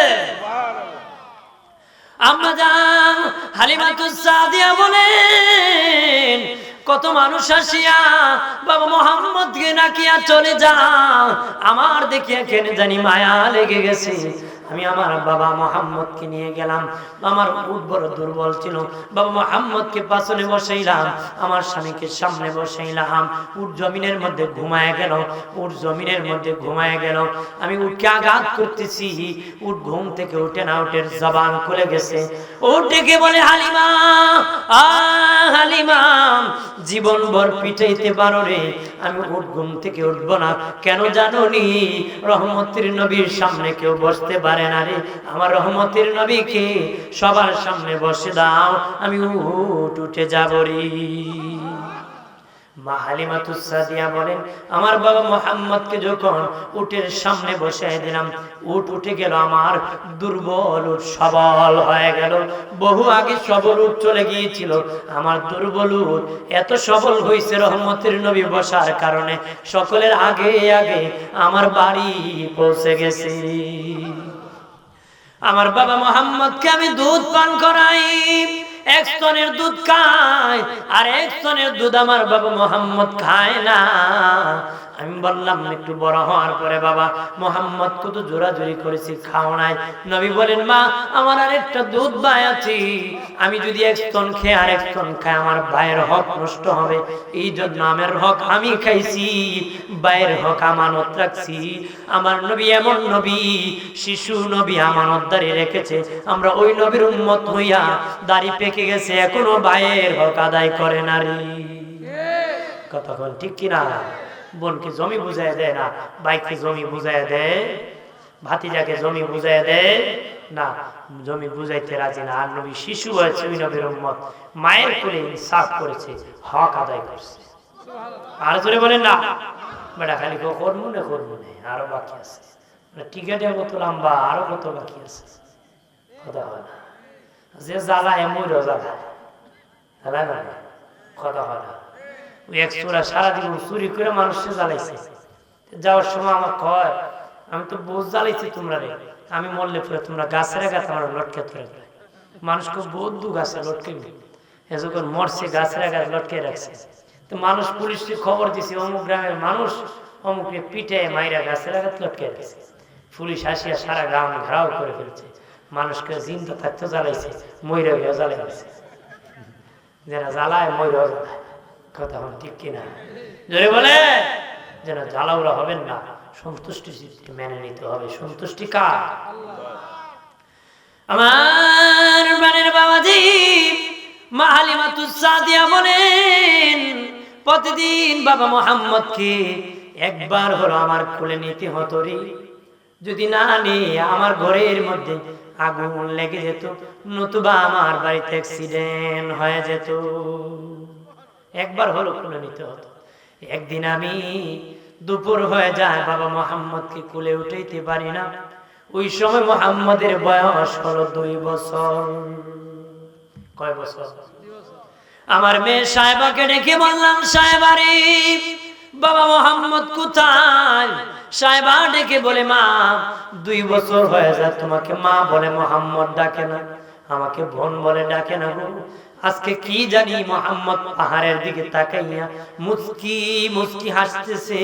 আম্মা জান হালিমাতুস সাদিয়া বলেন, কত মানুষ আসিয়া বাবা মোহাম্মদকে নাকিয়া চলে যা, আমার দেখিয়া কেন জানি মায়া লেগে গেছে। আমি আমার বাবা মোহাম্মদকে নিয়ে গেলাম, আমার উট বড় দুর্বল ছিল, বাবা মোহাম্মদকে পাশে বসাইলাম, আমার স্বামীকে সামনে বসাইলাম। উট জমিনের মধ্যে ঘুমায় গেল, উট জমিনের মধ্যে ঘুমায় গেল। আমি উটকে আঘাত করতেছি, উট ঘুম থেকে উঠে না, উটের জবান খুলে গেছে। উট ডেকে বলে, হালিমা হালিমা, জীবন ভর পিটাইতে পারো রে, আমি উট ঘুম থেকে উঠবো না। কেন জানো নি? রহমতের নবীর সামনে কেউ বসতে পারে না রে, আমার রহমতের নবীকে সবার সামনে বসে দাও, আমি উট উঠে যাব রে। মা হালিমাতুস সাদিয়া বলেন, আমার বাবা মোহাম্মদকে যখন উটের সামনে বসায় দিলাম, উট উঠে গেল, আমার দুর্বল উট সবল হয়ে গেল। বহু আগে সবল উট চলে গিয়েছিল, আমার দুর্বল উট এত সবল হয়েছে রহমতের নবী বসার কারণে, সকলের আগে আগে আমার বাড়ি পৌঁছে গেছে। আমার বাবা মোহাম্মদকে আমি দুধ পান করাই, এক স্তনের দুধ খায়, আর এক স্তনের দুধ আমার বাবা মোহাম্মদ খায় না। আমি বললাম একটু বড় হওয়ার পরে বাবা মোহাম্মদ কত জোরাজোরি করেছি, খাও নাই। নবী বলেন, মা আমার আর একটা দুধ ভাই আছে, আমি যদি এক স্তন খেয়ে আর এক স্তন খাই আমার ভাইয়ের হক নষ্ট হবে, এই জন্য আমার হক আমি খাইছি, ভাইয়ের হক আমানত রাখছি। আমার নবী এমন নবী, শিশু নবী আমানতদারি রেখেছে, আমরা ওই নবীর উম্মত হইয়া দাড়ি পেকে গেছে, এখনো ভাইয়ের হক আদায় করে না রে। কথা বল ঠিক কিনা? বোনকে জমি বুঝাই দেয় না, ভাইকে জমি বুঝাই দেয়, ভাতিজাকে জমি বুঝাই দেয় না, জমি বুঝাইতে রাজি না। আর নবী শিশু হয়েছে, ওই নবীর উম্মত মায়ের কোলে ইনসাফ করেছে, হক আদায় করছে। আর জোরে বলেন না, বেটা খালি কর্মনে কর্মনে আরো বাকি আছে, টিকেটের কত লম্বা, আরো কত বাকি আছে, কথা হয় না। যে জ্বালায় ময়ূর জ্বালায়, জ্বালায় না, কথা হয় না। ওই এক চোরা সারা জীবন চুরি করে মানুষকে জ্বালাইছে, যাওয়ার সময় আমার কয়, আমি তো বোঝ জ্বালাইছি তোমরা রে, আমি মরলে পরে তোমরা গাছের গাছ আমার লটকে ধরে, মানুষকে বৌদ্ধ গাছে লটকে যখন মরছে গাছের গাছ লটকে রাখছে। তো মানুষ পুলিশকে খবর দিছে, অমুক গ্রামের মানুষ অমুকে পিঠে মাইরা গাছের গাছ লটকে রাখছে। পুলিশ আসিয়া সারা গ্রাম ঘেরাও করে ফেলছে, মানুষকে জিন্দা থাকতে জ্বালাইছে, ময়ূরে জ্বালাইছে। যারা জ্বালায় ময়ূর জ্বালায়, কথা হন ঠিক কিনা? জোরে বলে, যেন জ্বালাউরা হবেন না, সন্তুষ্টি মেনে নিতে হবে। সন্তুষ্টি কার? আমার বানের বাবাজি মা হালিমাতুস সাদিয়া বলেন, প্রতিদিন বাবা মোহাম্মদকে একবার হলো আমার কোলে নিতে হতো রে, যদি না নিয়ে আমার ঘরের মধ্যে আগুন লেগে যেত, নতুবা আমার বাড়িতে অ্যাক্সিডেন্ট হয়ে যেত। একবার হলো কোলে নিতে হতো। একদিন আমি দুপুর হয়ে যায়, বাবা মোহাম্মদকে কোলে উঠাইতে পারি না। ওই সময় মোহাম্মদের বয়স হলো 2 বছর। কয় বছর? আমার মেয়ে সাহেবাকে ডেকে বললাম, সাহেবা রে, বাবা মোহাম্মদ কোথায়? সাহেবা ডেকে বলে, মা 2 বছর হয়ে যায় তোমাকে মা বলে মোহাম্মদ ডাকে না, আমাকে বোন বলে ডাকে না গো। আজকে কি জানি মোহাম্মদ পাহাড়ের দিকে তাকাইয়া মুচকি মুচকি হাসতেছে,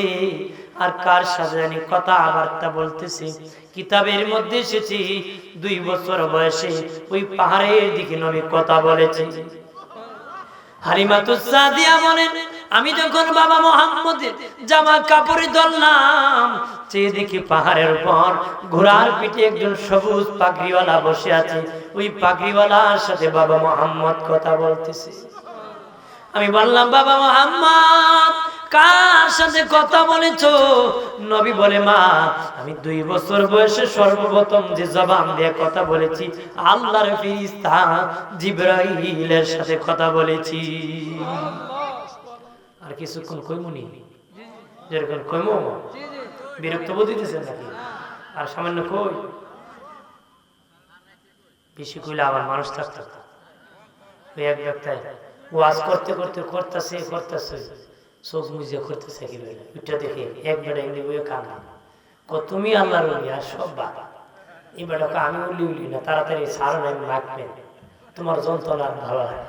আর কার সাথে জানি কথাবার্তা বলতেছে। কিতাবের মধ্যে এসেছে 2 বছর বয়সে ওই পাহাড়ের দিকে নবী কথা বলেছে। হালিমাতুস সাদিয়া বলেন, আমি যখন বাবা মোহাম্মদের জামা কাপড়ে ধরলাম, চেয়ে দেখি পাহাড়ের উপর ঘোড়ার পিঠে একজন সবুজ পাগড়িওয়ালা বসে আছে। ওই পাগড়িওয়ালার সাথে বাবা মোহাম্মদ কথা বলতেছে। আমি বললাম, বাবা মোহাম্মদ কার সাথে কথা বলেছো? নবী বলে, মা আমি 2 বছর বয়সে সর্বপ্রথম যে জবান দিয়ে কথা বলেছি, আল্লাহর ফেরেশতা জিবরাইলের সাথে কথা বলেছি। আর কিছুক্ষণ কইমুনি, যেরকম কইমু বিরক্ত বোধ হইতেছে নাকি? আর সামান্য কই, বেশি কইলে আবার মানুষ থাকতে ওই এক ব্যক্তি ওয়াজ করতে করতে করতেছে চোখ মুজে করতেছে, কি বলে ওইটা দেখে এক বেটা এমনি বইয়ে কাঁদে, তুমি আল্লাহর ওলি আর সব বাদ। এই বেটাকে আমি উলি না, তাড়াতাড়ি সারা নাই মাখবেন, তোমার যন্ত্রণা ভালো লাগে।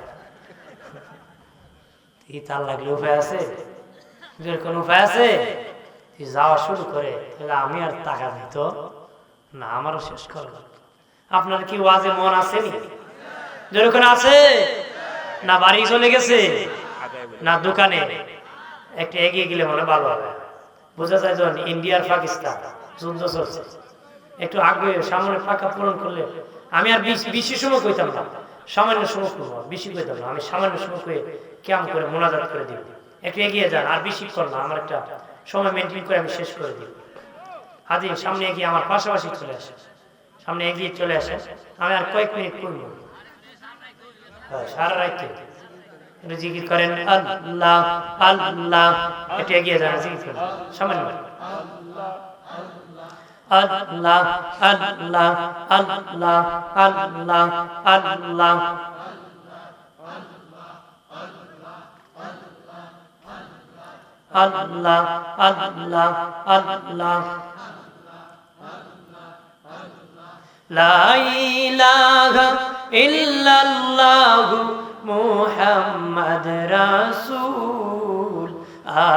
তার লাগলে উপায় আছে? কোন উপায় আছে? যাওয়া শুরু করে, আমি আর টাকা দিত না, আমারও শেষ করবো। আপনার কি ওয়াজে মন আসেনি? যেরকম আছে না, বাড়ি চলে গেছে না দোকানে, একটু এগিয়ে গেলে মনে ভালো হবে। বোঝা যায় যখন ইন্ডিয়ার পাকিস্তান যুদ্ধ চলছে, একটু আগে সামনে ফাঁকা পূরণ করলে, আমি আর বেশি সময় কইতাম না, সামান্য সময় করবো, বেশি কইতাম না, আমি সামান্য সময় কয়ে কেমন করে মোনাজাত করে দিব। একটু এগিয়ে যান, আর বেশি কর না, আমার একটা সময় মেনটেন করে আমি শেষ করে দিব। হাজি সামনে এগিয়ে আমার পাশাপাশি চলে আসে, সামনে এগিয়ে চলে আসে, আমি আর কয়েক মিনিট করব। সারা রাইতে জিকির করেন আল্লাহ আল্লাহ, একটু এগিয়ে যান, জিকির করেন সামান্য আল্লাহ আল্লাহ আল্লাহ আল্লাহ আল্লাহ আল্লাহ আল্লাহ আল্লাহ লা ইলাহা ইল্লাল্লাহু মুহাম্মাদ রাসূল,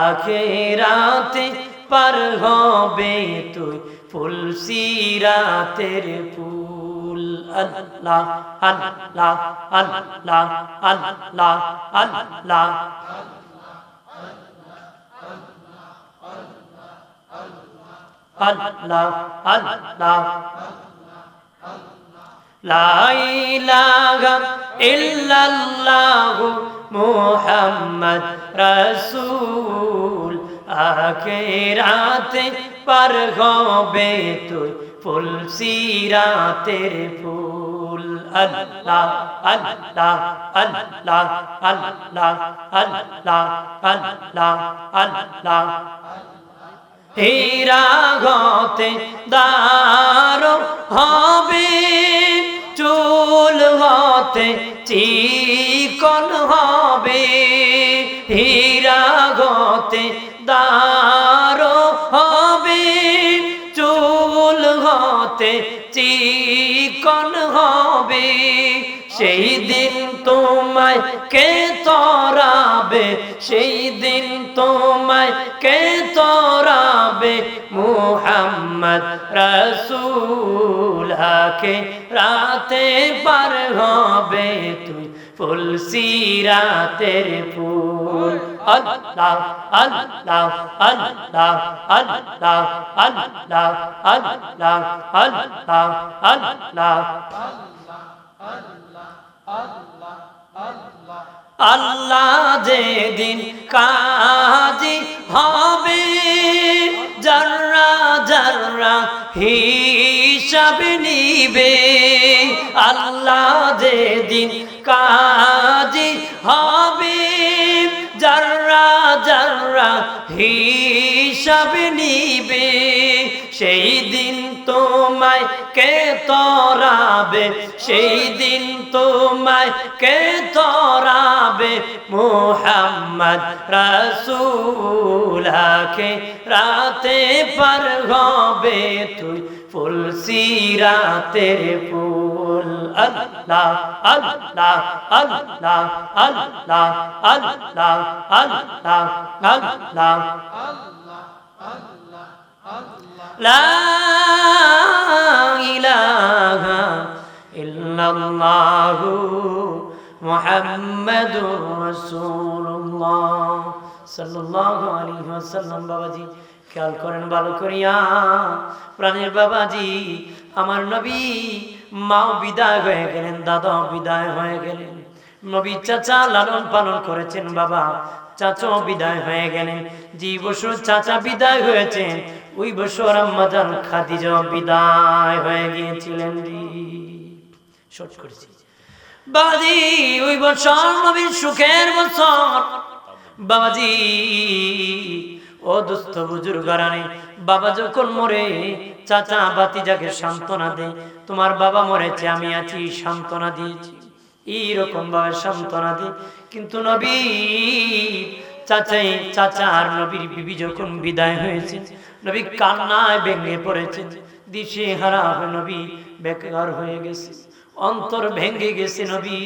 আখিরাতে পার হবে তুই ফুল সিরাতের ফুল। আল্লাহ আল্লাহ আল্লাহ আল্লাহ আল্লাহ আল্লাহ আল্লাহ লা ইলাহা ইল্লাল্লাহু মুহাম্মাদ রাসূল, আখিরাতে পার হবে তুই ফুল সিরাতের ফুল আল্লাহ আল্লাহ আল্লাহ আল্লাহ আল্লাহ আল্লাহ আল্লাহ হীরা গতে দারো হবে চুল হতে চিকন হবে হীরা গতে দারো হবে চুল হতে চিকন হবে সেই দিন তোমায় কে তরাবে সেই দিন তোমায় কে তরাবে মুহাম্মদ রাসূল আখিরাতে পার হবে তুই ফুল সিরাতের ফুল আল্লাহ আল্লাহ আল্লাহ আল্লাহ আল্লাহ আল্লাহ আল্লাহ আল্লাহ আল্লাহ যেদিন কাজী হবে জাররা জাররা হিসাব নিবে আল্লাহ যেদিন কাজী হবে জাররা জাররা হিসাব নিবে সেই দিন তোমায় কে তরাবে সেই দিন তোমায় কে তরাবে মুহাম্মদ রাসূল আখিরাতে পার হবে তুই ফুল সিরাতের ফুল আল্লাহ আল্লাহ আল্লাহ আল্লাহ আল্লাহ আল্লাহ আল্লাহ লা ইলাহা ইল্লাল্লাহু মুহাম্মাদুর রাসূলুল্লাহ সাল্লাল্লাহু আলাইহি ওয়াসাল্লাম। বাবাজি খেয়াল করেন ভালো করিয়া, প্রাণের বাবাজি আমার নবী মাও বিদায় হয়ে গেলেন, দাদাও বিদায় হয়ে গেলেন, নবী চাচা লালন পালন করেছেন, বাবা চাচা বিদায় হয়ে গেলেন। যে বছর চাচা বিদায় হয়েছেন ওই বছর আম্মা জান খাদিজা বিদায় হয়ে গিয়েছিলেন। শর্ট করেছি বাবাজি, ওই বছর নবীর সুখের বছর। বাবাজি ও দোস্ত বুজুর্গারানি, বাবা যখন মরে চাচা ভাতিজাকে সান্ত্বনা দেয়, তোমার বাবা মরেছে আমি আছি, সান্ত্বনা দিয়েছি, এইরকম ভাবে সান্ত্বনা দিই। কিন্তু নবী চাচা আর নবীর বিবি যখন বিদায় হয়েছে, নবী কান্নায় ভেঙে পড়েছে, দিশে হারা হয়ে নবী বেকার হয়ে গেছে, অন্তর ভেঙে গেছে, নবী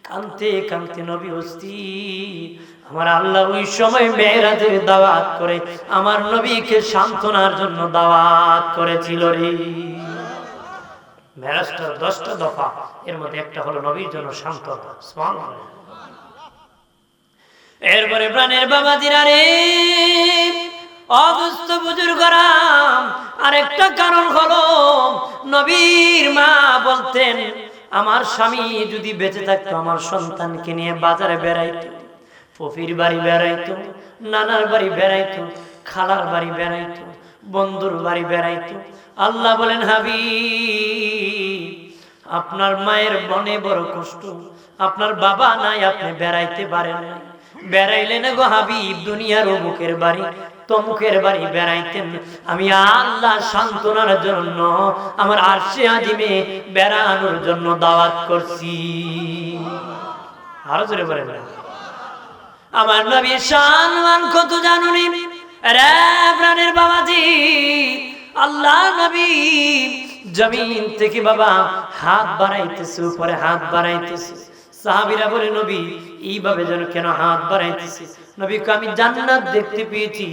কাঁদতে কাঁদতে নবী অস্থির। আমার আল্লাহ ওই সময় মেরাজের দাওয়াত করে আমার নবীকে সান্ত্বনার জন্য দাওয়াত করেছিল রে। মেরাজটা 10টা দফা, এর মধ্যে একটা হলো নবীর জন্য সান্ত্বনা। সুবহানাল্লাহ। এরপরে প্রাণের বাবাজিরা রে, অদুস্থ বুজুর্গরা, আরেকটা কারণ হলো নবীর মা বলতেন আমার স্বামী যদি বেঁচে থাকতো আমার সন্তানকে নিয়ে বাজারে বেড়াইতো, ফুফির বাড়ি বেড়াইতো, নানার বাড়ি বেড়াইতো, খালার বাড়ি বেড়াইতো, বন্ধুর বাড়ি বেড়াইতো। আল্লাহ বলেন হাবিব আপনার মায়ের বনে বড় কষ্ট, আপনার বাবা নাই, আপনি বেড়াইতে পারেন না। বেড়াইলেন গো হাবিব দুনিয়ার অমুকের বাড়ি তমুকের বাড়ি বেড়াইতেন, আমি আল্লাহ সান্ত্বনার জন্য আমার আরশে আজিমে বেড়ানোর জন্য দাওয়াত করছি। আরো জোরে বলেন না। আমার নবীর সম্মান কত জানুনি রে প্রাণের বাবাজি। আল্লাহ নবী জমিন থেকে বাবা হাত বাড়াইতেছে, উপরে হাত বাড়াইতেছে। সাহাবীরা বলে নবী এইভাবে যেন কেন হাত বাড়াইতেছে? নবীকে আমি জান্নাত দেখতে পেয়েছি,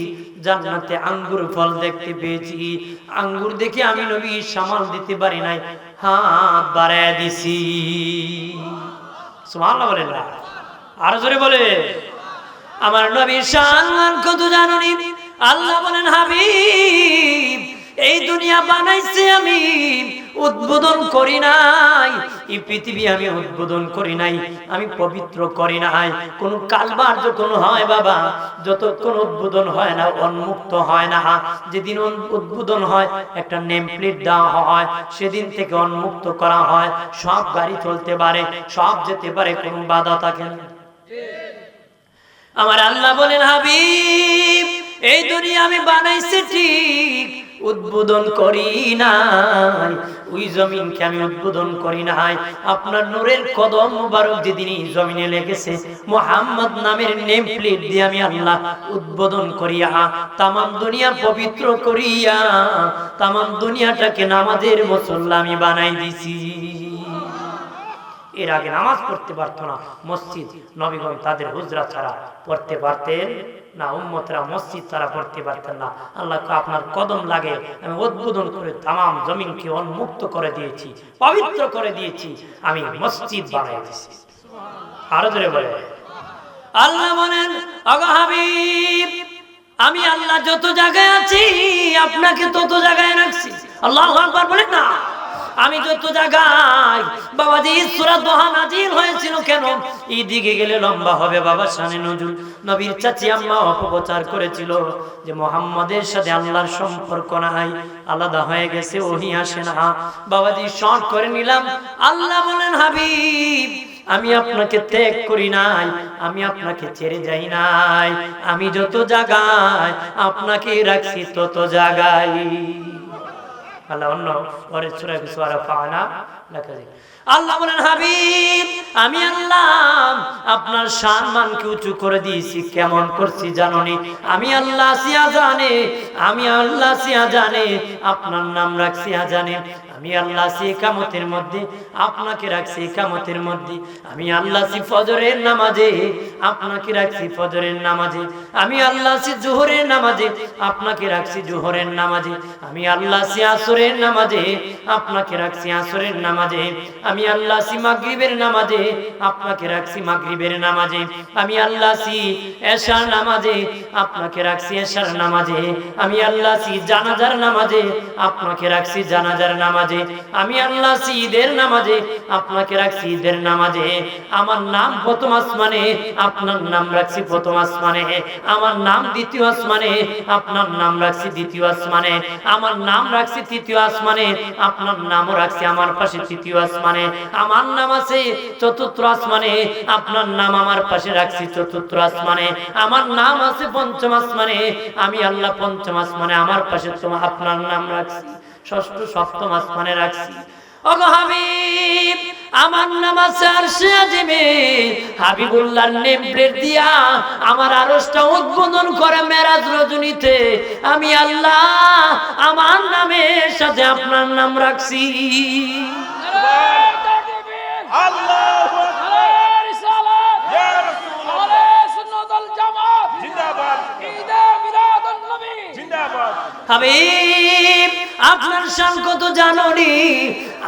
জান্নাতে আঙ্গুর ফল দেখতে পেয়েছি, আঙ্গুর দেখে আমি নবী সামাল দিতে পারি নাই, হাত বাড়ায় দিছি। সুবহানাল্লাহ বলেন না, আরো জোরে বলে। আমার নবীর সম্মান কত জানুনি? আল্লাহ বলেন হাবিব এই দুনিয়া বানাইছে আমি, উদ্বোধন করি নাই, এই পৃথিবী আমি উদ্বোধন করি নাই, আমি পবিত্র করি নাই। কোন কালবার যখন হয় বাবা, যতক্ষণ উদ্বোধন হয় না, উন্মুক্ত হয় না, যেদিন উদ্বোধন হয় একটা নেম প্লেট দেওয়া হয়, সেদিন থেকে উন্মুক্ত করা হয়, সব গাড়ি চলতে পারে, সব যেতে পারে, কোনো বাধা থাকে না। আমার আল্লাহ বলেন, হাবিব এই দুনিয়া আমি বানাইছি ঠিক, উদ্বোধন করি নাই, ওই জমিনকে আমি উদ্বোধন করি নাই। আপনার নূরের কদম মুবারক যেদিন এই জমিনে লেগেছে, মুহাম্মদ নামের নেম প্লেট দিয়ে আমি আল্লাহ উদ্বোধন করিয়া তামাম দুনিয়া পবিত্র করিয়া তামাম দুনিয়াটাকে নামাজের মুসল্লা আমি বানাই দিছি। এর আগে নামাজ পড়তে পারতো না, মসজিদ নবীগণ তাদের হুজরা ছাড়া পড়তে পারতেন না, উম্মতরা মসজিদ ছাড়া পড়তে পারতেন না। আল্লাহকে আপনার কদম লাগে আমি উদ্বোধন করে তামাম জমিনকে উন্মুক্ত করে দিয়েছি, পবিত্র করে দিয়েছি, আমি মসজিদ বানাই দিয়েছি। আরো জোরে বলে আল্লাহ বলেন, ওগো হাবিব আমি আল্লাহ যত জায়গায় আছি আপনাকে তত জায়গায় রাখছি। আল্লাহু আকবার বলেন না। আমি যত জায়গায় বাবাজি সূরা দোহা নাজিল হয়েছিল কেন, এই দিকে গেলে লম্বা হবে বাবা। শানে নজরুল নবীর চাচি আম্মা অপপ্রচার করেছিল যে মুহাম্মাদের সাথে আল্লাহর সম্পর্ক নাই, আলাদা হয়ে গেছে, ওহী আসে না। বাবাজি শর্ট করে নিলাম। আল্লাহ বলেন, হাবিব আমি আপনাকে ত্যাগ করি নাই, আমি আপনাকে ছেড়ে যাই নাই, আমি যত জায়গায় আপনাকে রাখছি তত জায়গায়। আল্লাহ অন্য পরে সূরা সূরা ফানা লেখা যায়। আল্লাহ বলেন, হাবিব আমি আল্লাহ আপনার সম্মানকে উঁচু করে দিয়েছি। কেমন করছি জানোনি? আমি আল্লাহ সিয়া জানে, আমি আল্লাহ সিয়া জানে আপনার নাম রাখছি আজানে। আমি আল্লাহ সি কিয়ামতের মধ্যে আপনাকে রাখছি কিয়ামতের মধ্যে। আমি আল্লাহ সি ফজরের নামাজে আপনাকে রাখছি ফজরের নামাজে। আমি আল্লাহ সি জোহরের নামাজে আপনাকে রাখছি জোহরের নামাজে। আমি আল্লাহ সি আসরের নামাজে আপনাকে রাখছি আসরের নামাজে। আমি আল্লাহ সি মাগরিবের নামাজে আপনাকে রাখছি মাগরিবের নামাজে। আমি আল্লাহ সি এশার নামাজে আপনাকে রাখছি এশার নামাজে। আমি আল্লাহ সি জানাজার নামাজে আপনাকে রাখছি জানাজার নামাজে। আমি আল্লাহ সি ঈদের নামাজে আপনাকে রাখছি ঈদের নামাজে। আমার নাম প্রথম আসমানে, আপনার নাম রাখছি প্রথম আসমানে। আমার নাম দ্বিতীয় আসমানে, আপনার নাম রাখছি দ্বিতীয় আসমানে। আমার নাম রাখছি তৃতীয় আসমানে, আপনার নামও রাখছি আমার পাশে তৃতীয় আসমানে। আমার নাম আছে চতুর্থ আসমানে, আপনার নাম আমার পাশে রাখছি চতুর্থ আসমানে। আমার নাম আছে পঞ্চম আসমানে, আমি আল্লাহ পঞ্চম আসমানে আমার পাশে তোমার আপনার নাম রাখছি ষষ্ঠ সপ্তম আসমানে রাখছি। ওগো হাবিব আমার নাম আছে আরশে আজিমে, হাবিবুল্লাহর নেম প্লেট দিয়া আমার আরশটা উদ্বোধন করে মেরাজ রজনীতে। আমি আল্লাহ আমার নামের সাথে আপনার নাম রাখছি। আল্লাহু আকবার, ইয়া রাসূলুল্লাহ, সুন্নাতুল জামাত জিন্দাবাদ, ঈদে মিলাদুন নবী জিন্দাবাদ। হাবিব আপনার শান কত জানোনি?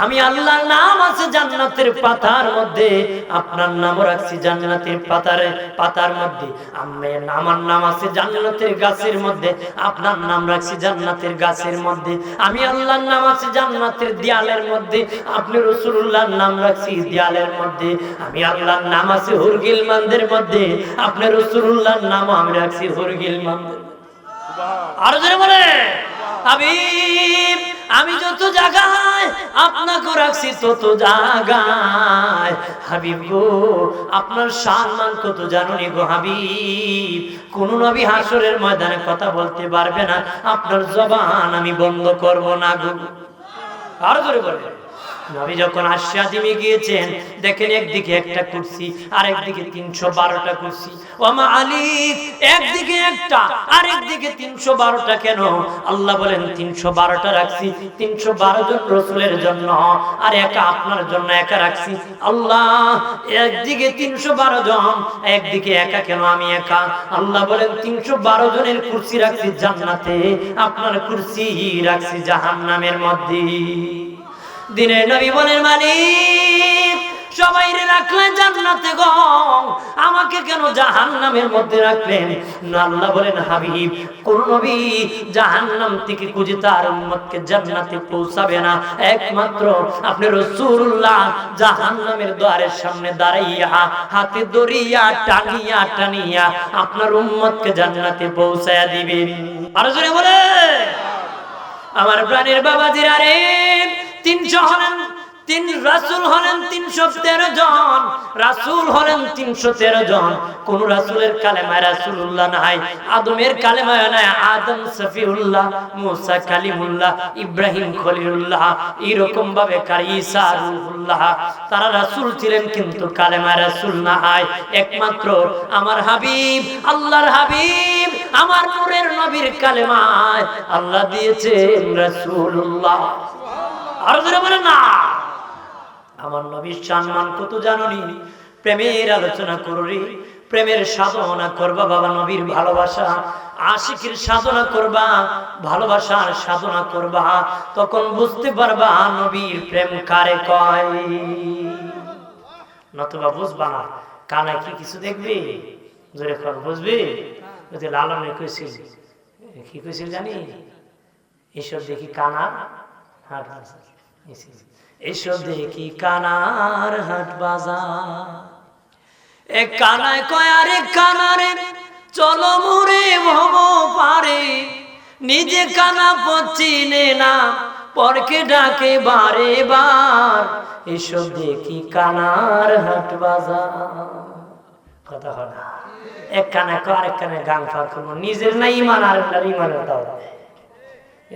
আমি আল্লাহর নাম আছে জান্নাতের পাতার মধ্যে, আপনার নাম রাখছি জান্নাতের পাতার মধ্যে। আমার নাম আছে জান্নাতের গাছের মধ্যে, আপনার নাম রাখছি জান্নাতের গাছের মধ্যে। আমি আল্লাহর নাম আছে জান্নাতের দেয়ালের মধ্যে, আপনি রাসূলুল্লাহর নাম রাখছি দেয়ালের মধ্যে। আমি আল্লাহর নাম আছে হুরগিলমানদের মধ্যে, আপনি রাসূলুল্লাহর নাম আমি রাখছি হুরগিলমানদের। আর জোরে বলে হাবিব আমি যত জায়গায় আপনাকে রাখছি তত জায়গায়। হাবিব গো আপনার সম্মান কত জানোনি গো হাবিব? কোন নবী হাসরের ময়দানে কথা বলতে পারবে না, আপনার জবান আমি বন্ধ করব না গো। আর জোরে বলে নবী যখন আরশে আজিমে গিয়েছেন, দেখেন একদিকে একটা কুরসি আর একদিকে 312টা কুরসি। ওমা আলিফ একদিকে একটা আর একদিকে 312টা কেন? আল্লাহ বলেন 312টা রাখছি 312 জন রাসূলের জন্য, আর একা আপনার জন্য একা রাখছি। আল্লাহ একদিকে 312 জন, একদিকে একা কেন? আমি একা। আল্লাহ বলেন 312 জনের কুরসি রাখছি জান্নাতে, আপনার কুরসি রাখছি জাহান্নামের মধ্যে। দিনের নবী বলেন মালিক সবাইরে রাখলেন জান্নাতে গো, আমাকে কেন জাহান্নামের মধ্যে রাখলেন? না, আল্লাহ বলেন হাবিব, কোন নবী জাহান্নাম থেকে খুঁজে তার উম্মতকে জান্নাতে পৌঁছাবে না, একমাত্র আপনি রাসূলুল্লাহ জাহান্নামের দ্বারের সামনে দাঁড়াইয়া হাতে দড়িয়া টানিয়া টানিয়া আপনার উম্মতকে জান্নাতে পৌঁছায়া দিবেন। আর জোরে বলে আমার প্রাণের বাবাজিরা রে, 300 হলেন, রাসূল হলেন 313 জন, রাসূল হলেন 313 জন। কোন রাসূলের কালেমায় রাসূলুল্লাহ নাই, আদমের কালেমায় নাই আদম সফিউল্লাহ, মুসা কালিমুল্লাহ, ইব্রাহিম খলিলুল্লাহ, এরকম ভাবে ঈসা রূহুল্লাহ, তারা রাসূল ছিলেন কিন্তু কালেমায় রাসূল নাই। একমাত্র আমার হাবিব, আল্লাহর হাবিব, আমার নূরের নবীর কালেমায় আল্লাহ দিয়েছেন রাসূলুল্লাহ। আর জোরে বলেন না। আমার নবীর সম্মান কত জানোনি? প্রেমের আলোচনা করবি, প্রেমের সাধনা করবা বাবা, নবীর ভালোবাসা আশিকের সাধনা করবা, ভালোবাসার সাধনা করবা, তখন বুঝতে পারবা নবীর প্রেম কারে কয়। নতুবা বুঝবা না। কানা কি কিছু দেখবি? জোরে কর, বুঝবি? লালনে কইছিল, কি কইছিল জানি? এসব দেখি কানা হাট বাজার, এসব দেখি কানার হাট বাজার। এক কানায় কয় আরে কানারে চলো মুরে ভব পারে, নিজে কানা পচিনে না পরকে ডাকে বারে বার, এসব দেখি কানার হাট বাজার। কথা হয় না? এক কানায় কয় আরেক কানায় গান ফাঁক করবো, নিজের না ইমান আর ইমানের দাও।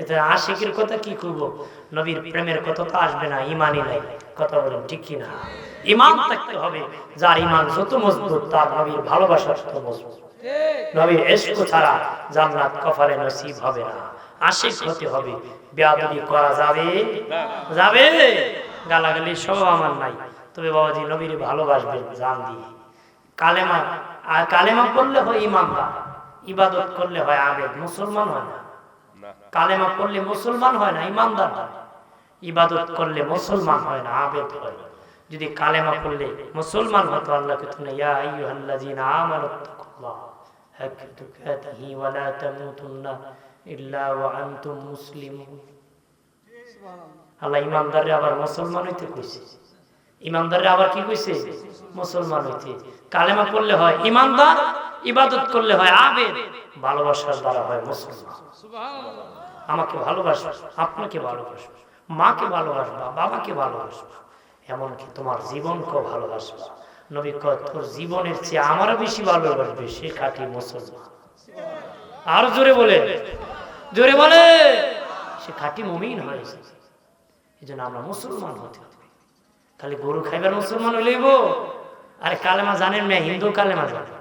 এটা আশিকের কথা কি করবো, নবীর প্রেমের কথা তো আসবে না, ইমানই নাই। কথা বলেন ঠিক কি না? ইমান থাকতে হবে, যার ইমান যত মজবুত তার নবীর ভালোবাসা তত মজবুত। নবীর ইশক ছাড়া জান্নাত কপালে নসিব হবে না। আশিক হতে হবে। বেয়াদবি করা যাবে? যাবে? গালাগালি সব আমার নাই, তবে বাবাজি নবীর ভালোবাসবেন জান দিয়ে। কালেমা, আর কালেমা পড়লে হয় ইমানদার, ইবাদত করলে হয় আবেদ, মুসলমান হয় না। কালেমা পড়লে মুসলমান হয় না, ইমানদার হয়। ইবাদত করলে মুসলমান হয় না, আবেদ হয়। যদি কালেমা পড়লে মুসলমান হতো, আল্লাহ কইতেন ইয়া আইয়ুহাল্লাযীনা আমানুত্তাকুল্লাহ হাক্কা তুকাতিহি ওয়া লা তামুতুন্না ইল্লা ওয়া আনতুম মুসলিমুন। আল্লাহ ইমানদাররে আবার মুসলমান হইতে কইছে, ইমানদাররে আবার কি কইছে? মুসলমান হইতে। কালেমা পড়লে হয় ইমানদার, ইবাদত করলে হয় আবেদ, ভালোবাসার দ্বারা হয় মুসলমান। আমাকে ভালোবাসবা, আপনাকে ভালোবাসবা, মাকে ভালোবাসবা, বাবাকে ভালোবাসবা, এমনকি তোমার জীবনকে ভালোবাসবা। নবী কয় তোর জীবনের চেয়ে আমারও বেশি ভালোবাসবে, সে খাঁটি মুসলমান। আর জোরে বলে, জোরে বলে, সে খাঁটি মুমিন হয়েছে। এই জন্য আমরা মুসলমান হতে হবে। খালি গরু খাইবার মুসলমান হইলেইব? আরে কালেমা জানেন না? হিন্দু কালেমা জানে।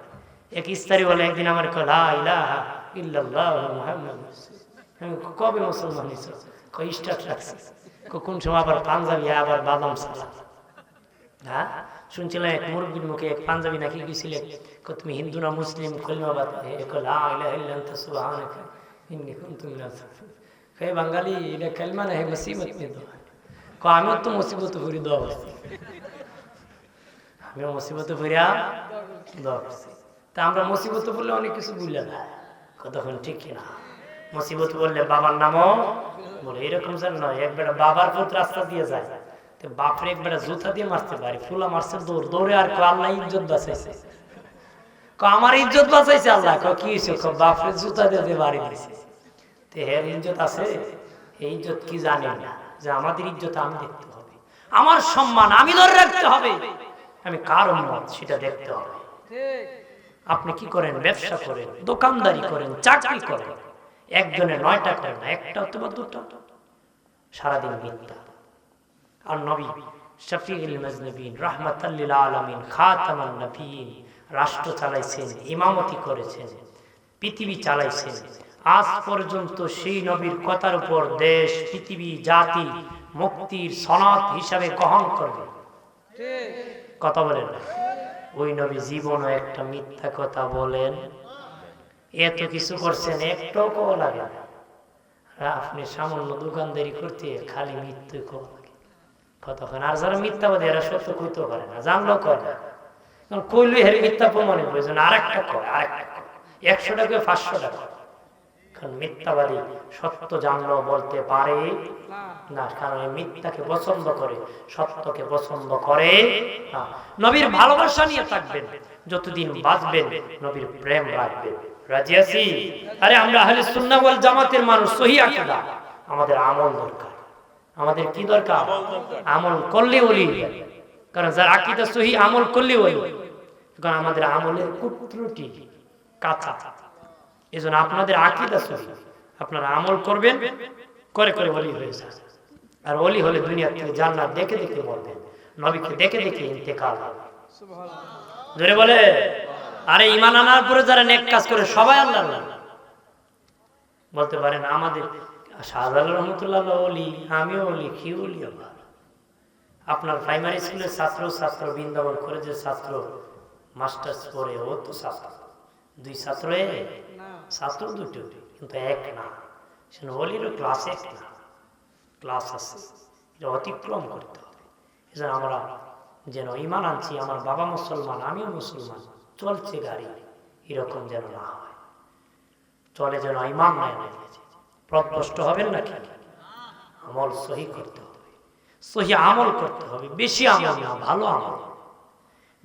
এক ইস্তারি বলে একদিন আমার কয় লা ইলাহা ইল্লাল্লাহ মুহাম্মাদুর রাসূলুল্লাহ। আমি কবে মুসলমান হইছো? কয় স্টার্ট রাখছি। কোন সময় আবার পাঞ্জাবি, আবার বাদাম সালাদ। হ্যাঁ, শুনছিলাম এক মুরব্বীর মুখে এক পাঞ্জাবি নাকি গেছিলে, তুমি হিন্দু না মুসলিম? কলিমা বাদ লা ইলাহা ইল্লা আনতা সুবহানাকা ইন্নী কুনতু মিনাজ জালিমিন। কয় বাঙালি, এটা কালিমা না, হে মুসিবত নিয়ে দোয়া। কয় আমিও তো মুসিবত ভরি দোয়া করছি, আমিও মুসিবত ভরিয়া দোয়া করছি। তা আমরা মুসিবত বললে অনেক কিছু বুঝলে না, কতক্ষণ ঠিক কিনা? মুসিবত বললে বাবার নামও বলে, এরকম যেন নয়। একবার বাবার পুত্র রাস্তা দিয়ে যায়, তো বাপরে একবার জুতা দিয়ে মারতে পারি, ফুলা মারছে দৌড় দৌড়ে, আর আল্লাহ ইজ্জত বাঁচাইছে। আমার ইজ্জত বাঁচাইছে আল্লাহ। কি হয়েছে? বাপরে জুতা দিয়ে বাড়ি দিয়েছে। তো হের ইজ্জত আছে, এই ইজ্জত কি জানি না, যে আমাদের ইজ্জত আমি দেখতে হবে, আমার সম্মান আমি ধরে রাখতে হবে, আমি কার উম্মত সেটা দেখতে হবে। আপনি কি করেন? ব্যবসা করেন, দোকানদারি করেন, চাকরি করেন, একজনের 9টা করেন না, একটা অথবা 2টা, সারাদিন মিথ্যা। আর নবী শফিউল মুজনিবিন, রাহমাতাল লিল আলামিন, খাতামান নবিয়্যিন, রাষ্ট্র চালাইছেন, ইমামতি করেছেন, পৃথিবী চালাইছেন। আজ পর্যন্ত সেই নবীর কথার উপর দেশ, পৃথিবী, জাতি মুক্তির সনদ হিসাবে গ্রহণ করবে। কথা বলেন না? ওই নবী জীবনও একটা মিথ্যা কথা বলেন? এত কিছু করছেন, একটুকু লাগে না। আপনি সামান্য দোকানদারি করতে খালি মৃত্যু লাগে। কতক্ষণ। আর যারা মিথ্যাবাদী এরা সত্য কইতেও পারে না, জানলেও কয় না, কারণ কইলে হেরে মিথ্যা প্রমাণের প্রয়োজন, আরেকটা কয়, 100 টাকা 500 টাকা। কারণ মিথ্যাবাদী সত্য জানলেও বলতে পারে না, কারণ এই মিথ্যাকে পছন্দ করে, সত্যকে পছন্দ করে না। নবীর ভালোবাসা নিয়ে থাকবেন, যতদিন বাঁচবেন নবীর প্রেম রাখবেন। রাজি আছি? আরে আমরা আহলে সুন্নাহ ওয়াল জামাতের মানুষ, সহিহ আকীদা। আমাদের আমল দরকার। আমাদের কি দরকার? আমল করলে ওলি। কারণ যার আকীদা সহিহ, আমল করলে ওলি। কারণ আমাদের আমলের কুত্রুটি কাঁচা। এজন্য আপনাদের আকীদা সহিহ, আপনারা আমল করবেন, করে করে ওলি হয়ে যান। আর ওলি হলে দুনিয়া থেকে জান্নাত দেখে দেখে বলবেন, নবীকে দেখে দেখে ইন্তেকাল হবে। জোরে বলে। আরে ঈমান আনার পরে যারা নেক কাজ করে সবাই আল্লাহর ওলি। বলতে পারেন আমাদের শাহজালাল রহমাতুল্লাহ ওলি, আমিও ওলি, কি ওলি আবার? আপনার প্রাইমারি স্কুলের ছাত্র বৃন্দাবন কলেজের ছাত্র মাস্টার্স পড়ে, ও তো ছাত্র, 2 ছাত্র, ছাত্র 2টো, কিন্তু এক না। সে ওলিরও ক্লাস এক না, ক্লাস আছে, এটা অতিক্রম করতে হবে। এজন্য আমরা যেন ঈমান আনছি, আমার বাবা মুসলমান, আমিও মুসলমান, চলছে গাড়ি, এরকম যেন না হয়। চলে যেন ঈমান নাই, প্রত্যষ্ট হবেন নাকি? আমল সহি করতে হবে, সহি আমল করতে হবে। বেশি আমল না, ভালো আমল।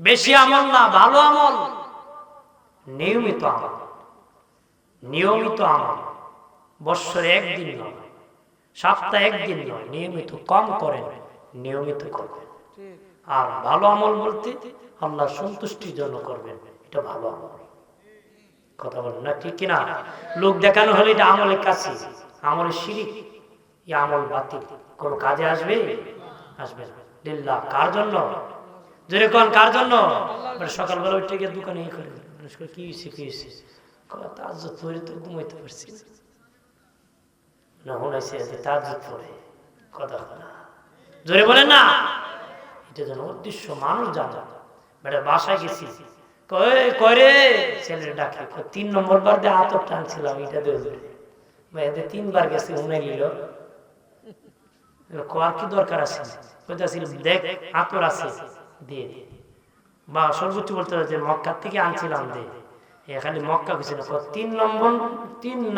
বেশি আমল না, ভালো আমল। নিয়মিত আমল, নিয়মিত আমল। বৎসরে 1 দিন নয়, সপ্তাহে 1 দিন নয়, নিয়মিত কম করেন, নিয়মিত করবেন। আর ভালো আমল বলতে আল্লাহ সন্তুষ্টির জন্য করবেন, এটা ভালো আমল। কথা বলেন না ঠিক কিনা? লোক দেখানো হলে এটা আমলের কাছে, আমলের শিরিক, এই আমল বাতিল, কোন কাজে আসবে? আসবে না। লিল্লাহ, কার জন্য? জোরে কোন, কার জন্য? সকালবেলা উঠে গিয়ে দোকানে ই করে, মানুষ করে কি হয়েছে, কি হয়েছে, তাজ্জুদ পড়ে তো ঘুমাইতে পারছি না, শোনাইছে তাজ্জুদ পড়ে। কথা কথা জোরে বলেন না। এটা যেন উদ্দেশ্য মানুষ জানে। বেটা বাসায় গেছি, কয়রে ছেলের ডাকে, 3 নম্বর বার দিয়ে আতর টানছিলাম, এটা দিয়ে এদের 3 বার গেছে, উনাই নিল। আর কি দরকার আছে? দেখ আতর আছে, দিয়ে দে। বা সর্বোচ্চ বলতে হবে যে মক্কা থেকে আনছিলাম, দে। খালি মক্কা গেছিল, 3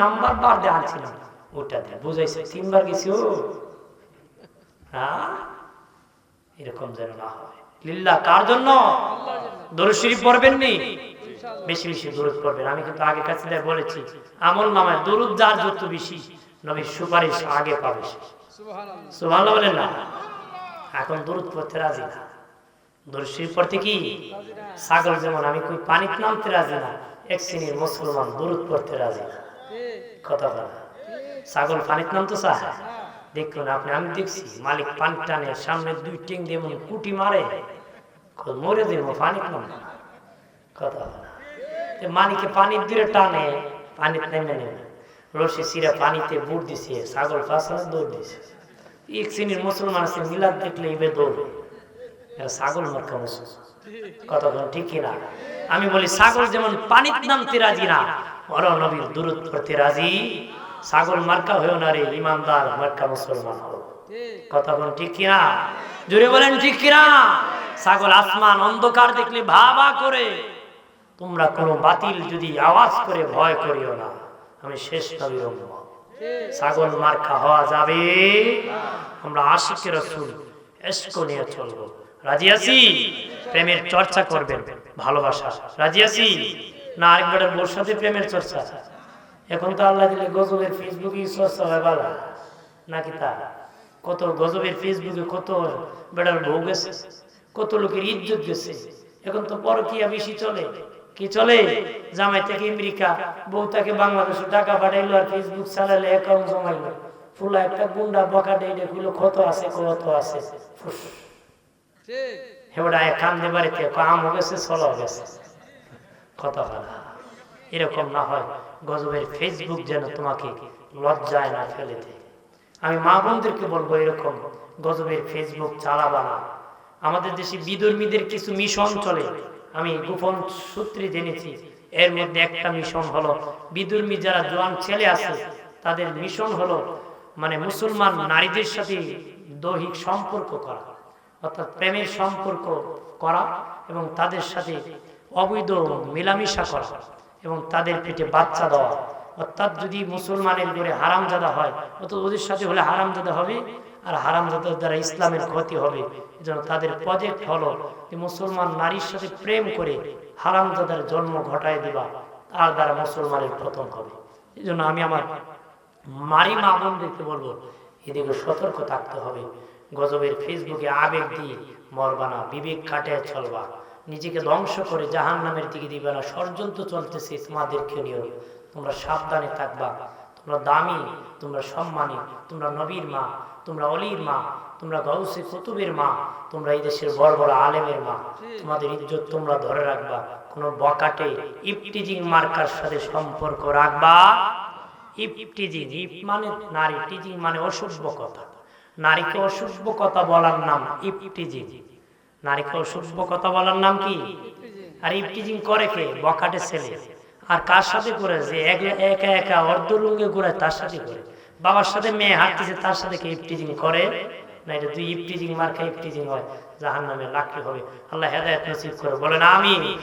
নাম্বার বার দিয়ে আনছিলাম, ওটা দে। বুঝাইছে 3 বার গেছি। ও হ্যাঁ, এরকম যেন না হয়। লিল্লাহ, কার জন্য? দরুদ শরীফ পড়বেন নি? বেশি বেশি দরুদ পড়বেন। আমি কিন্তু আগে কাছে বলেছি, আমল নামায় দরুদ যার যত বেশি, নবীর সুপারিশ আগে পাবে। সুবহানাল্লাহ বলেন না। এখন দরুদ পড়তে রাজি না। দরুদ শরীফ পড়তে কি ছাগল যেমন আমি কই পানিতে নামতে রাজি না, এক শ্রেণীর মুসলমান দরুদ পড়তে রাজি না। কথা বলা, ছাগল পানিতে নামতে চায়? দেখুন আপনি, আমি দেখছি মালিক পানি টানে, সামনে 2 টিং দিয়ে কুটি মারে, মরে দেবো, পানিতে নামবে। কথা বলা, মালিকে পানির দিয়ে টানে, পানিতে নেমে নেবে, রশি ছিঁড়ে পানিতে বুট দিছে, ছাগল পাশে দৌড় দিছে। এক শ্রেণীর মুসলমান আছে, মিলাদ দেখলে এবার দৌড়ে, ছাগল মার্কা মুসলমান। কথা বলেন ঠিক কিনা? আমি বলি ছাগল যেমন পানিতে নামতে রাজি না, ওরা নবীর দরুদ পড়তে রাজি। ছাগল মার্কা হয়েও না রে, ইমানদার মার্কা মুসলমান হও। কথা বলেন ঠিক কিনা? জোরে বলেন ঠিক কিনা? ছাগল আসমান অন্ধকার দেখলে ভাবা করে, তোমরা কোনো বাতিল যদি আওয়াজ করে ভয় করিও না, আমি শেষ নবীর উম্মত। ছাগল মার্কা হওয়া যাবে। আমরা আশিকে রাসূল ইশক নিয়ে চলবো। রাজি আছি? প্রেমের চর্চা করবেন, ভালোবাসা। রাজি আছি না? আরেকবার বোর সাথে প্রেমের চর্চা। এখন তো আল্লাহ দিলে গজবের ফেসবুকে চর্চা হয় বালা নাকি? তা কত গজবের ফেসবুকে কত বেড়ার বউ গেছে, কত লোকের ইজ্জত গেছে। এখন তো পরকিয়া বেশি চলে। কি চলে? জামাই থেকে আমেরিকা, বউ তাকে বাংলাদেশে টাকা পাঠাইলো, আর ফেসবুক চালাইলে অ্যাকাউন্ট জমাইলো, ফুলা একটা গুন্ডা বকা ডেটে খুলো, কত আছে কত আছে, হেবড়ায় কান্দে বাড়িতে আমও গেছে, চলাও গেছে। কথা বলা, এরকম না হয়। গজবের ফেসবুক যেন তোমাকে লজ্জায় না ফেলে দেয়। আমি মা বোনদেরকে বলবো, এরকম গজবের ফেসবুক চালাবা না। আমাদের দেশে বিধর্মীদের কিছু মিশন চলে, আমি গোপন সূত্রে জেনেছি। এর মধ্যে একটা মিশন হলো, বিধর্মী যারা জোয়ান ছেলে আছে তাদের মিশন হলো মানে মুসলমান নারীদের সাথে দৈহিক সম্পর্ক করা। অর্থাৎ প্রেমের সম্পর্ক করা এবং তাদের সাথে অবৈধ মেলামেশা করা এবং তাদের পেটে বাচ্চা দেওয়া, অর্থাৎ যদি মুসলমানের ঘরে হারামজাদা হয় অর্থাৎ ওদের সাথে হলে হারামজাদা হবে আর হারামজাদার দ্বারা ইসলামের ক্ষতি হবে। এজন্য তাদের প্রজেক্ট হলো যে মুসলমান নারীর সাথে প্রেম করে হারামজাদার জন্ম ঘটায় দিবা, তার দ্বারা মুসলমানের পতন হবে। এই জন্য আমি আমার মারি মা বোনদেরকে বলবো এদিকে সতর্ক থাকতে হবে। গজবের ফেসবুকে আবেগ দিয়ে মরবা না, বিবেক খাটিয়ে চলবা, নিজেকে ধ্বংস করে জাহান্নামের দিকে দিবে না। ষড়যন্ত্র চলতেছে তোমাদেরকে নিয়ে, তোমরা সাবধানে থাকবা। তোমরা দামি, তোমরা সম্মানী, তোমরা নবীর মা, তোমরা অলির মা, তোমরা গাউসে কুতুবের মা, তোমরা এই দেশের বড় বড় আলেমের মা। তোমাদের ইজ্জত তোমরা ধরে রাখবা। কোনো বকাটে ইফটিজিং মার্কার সাথে সম্পর্ক রাখবা। ইফটিজিং, ইফ মানে নারী, টিজিং মানে অসভ্য কথা। নারীকে অসভ্য কথা বলার নাম ইফটিজিং। নারীকে অসভ্য কথা বলার নাম কি? আর ইফটিজিং করে কে? বকাটে ছেলে। আর কার সাথে করে? যে একা একা অর্ধলুঙ্গে ঘুরায় তার সাথে করে। বাবার সাথে মেয়ে হাঁটতেছে তার সাথে কে ইফটিজিং করে? না, এটা তুই ইফটিজিং মার্কা ইফটিজিং হয়, জাহান্নামে লাগতে হবে। আল্লাহ হেদায়েত নসিব করে, বলেন আমিন।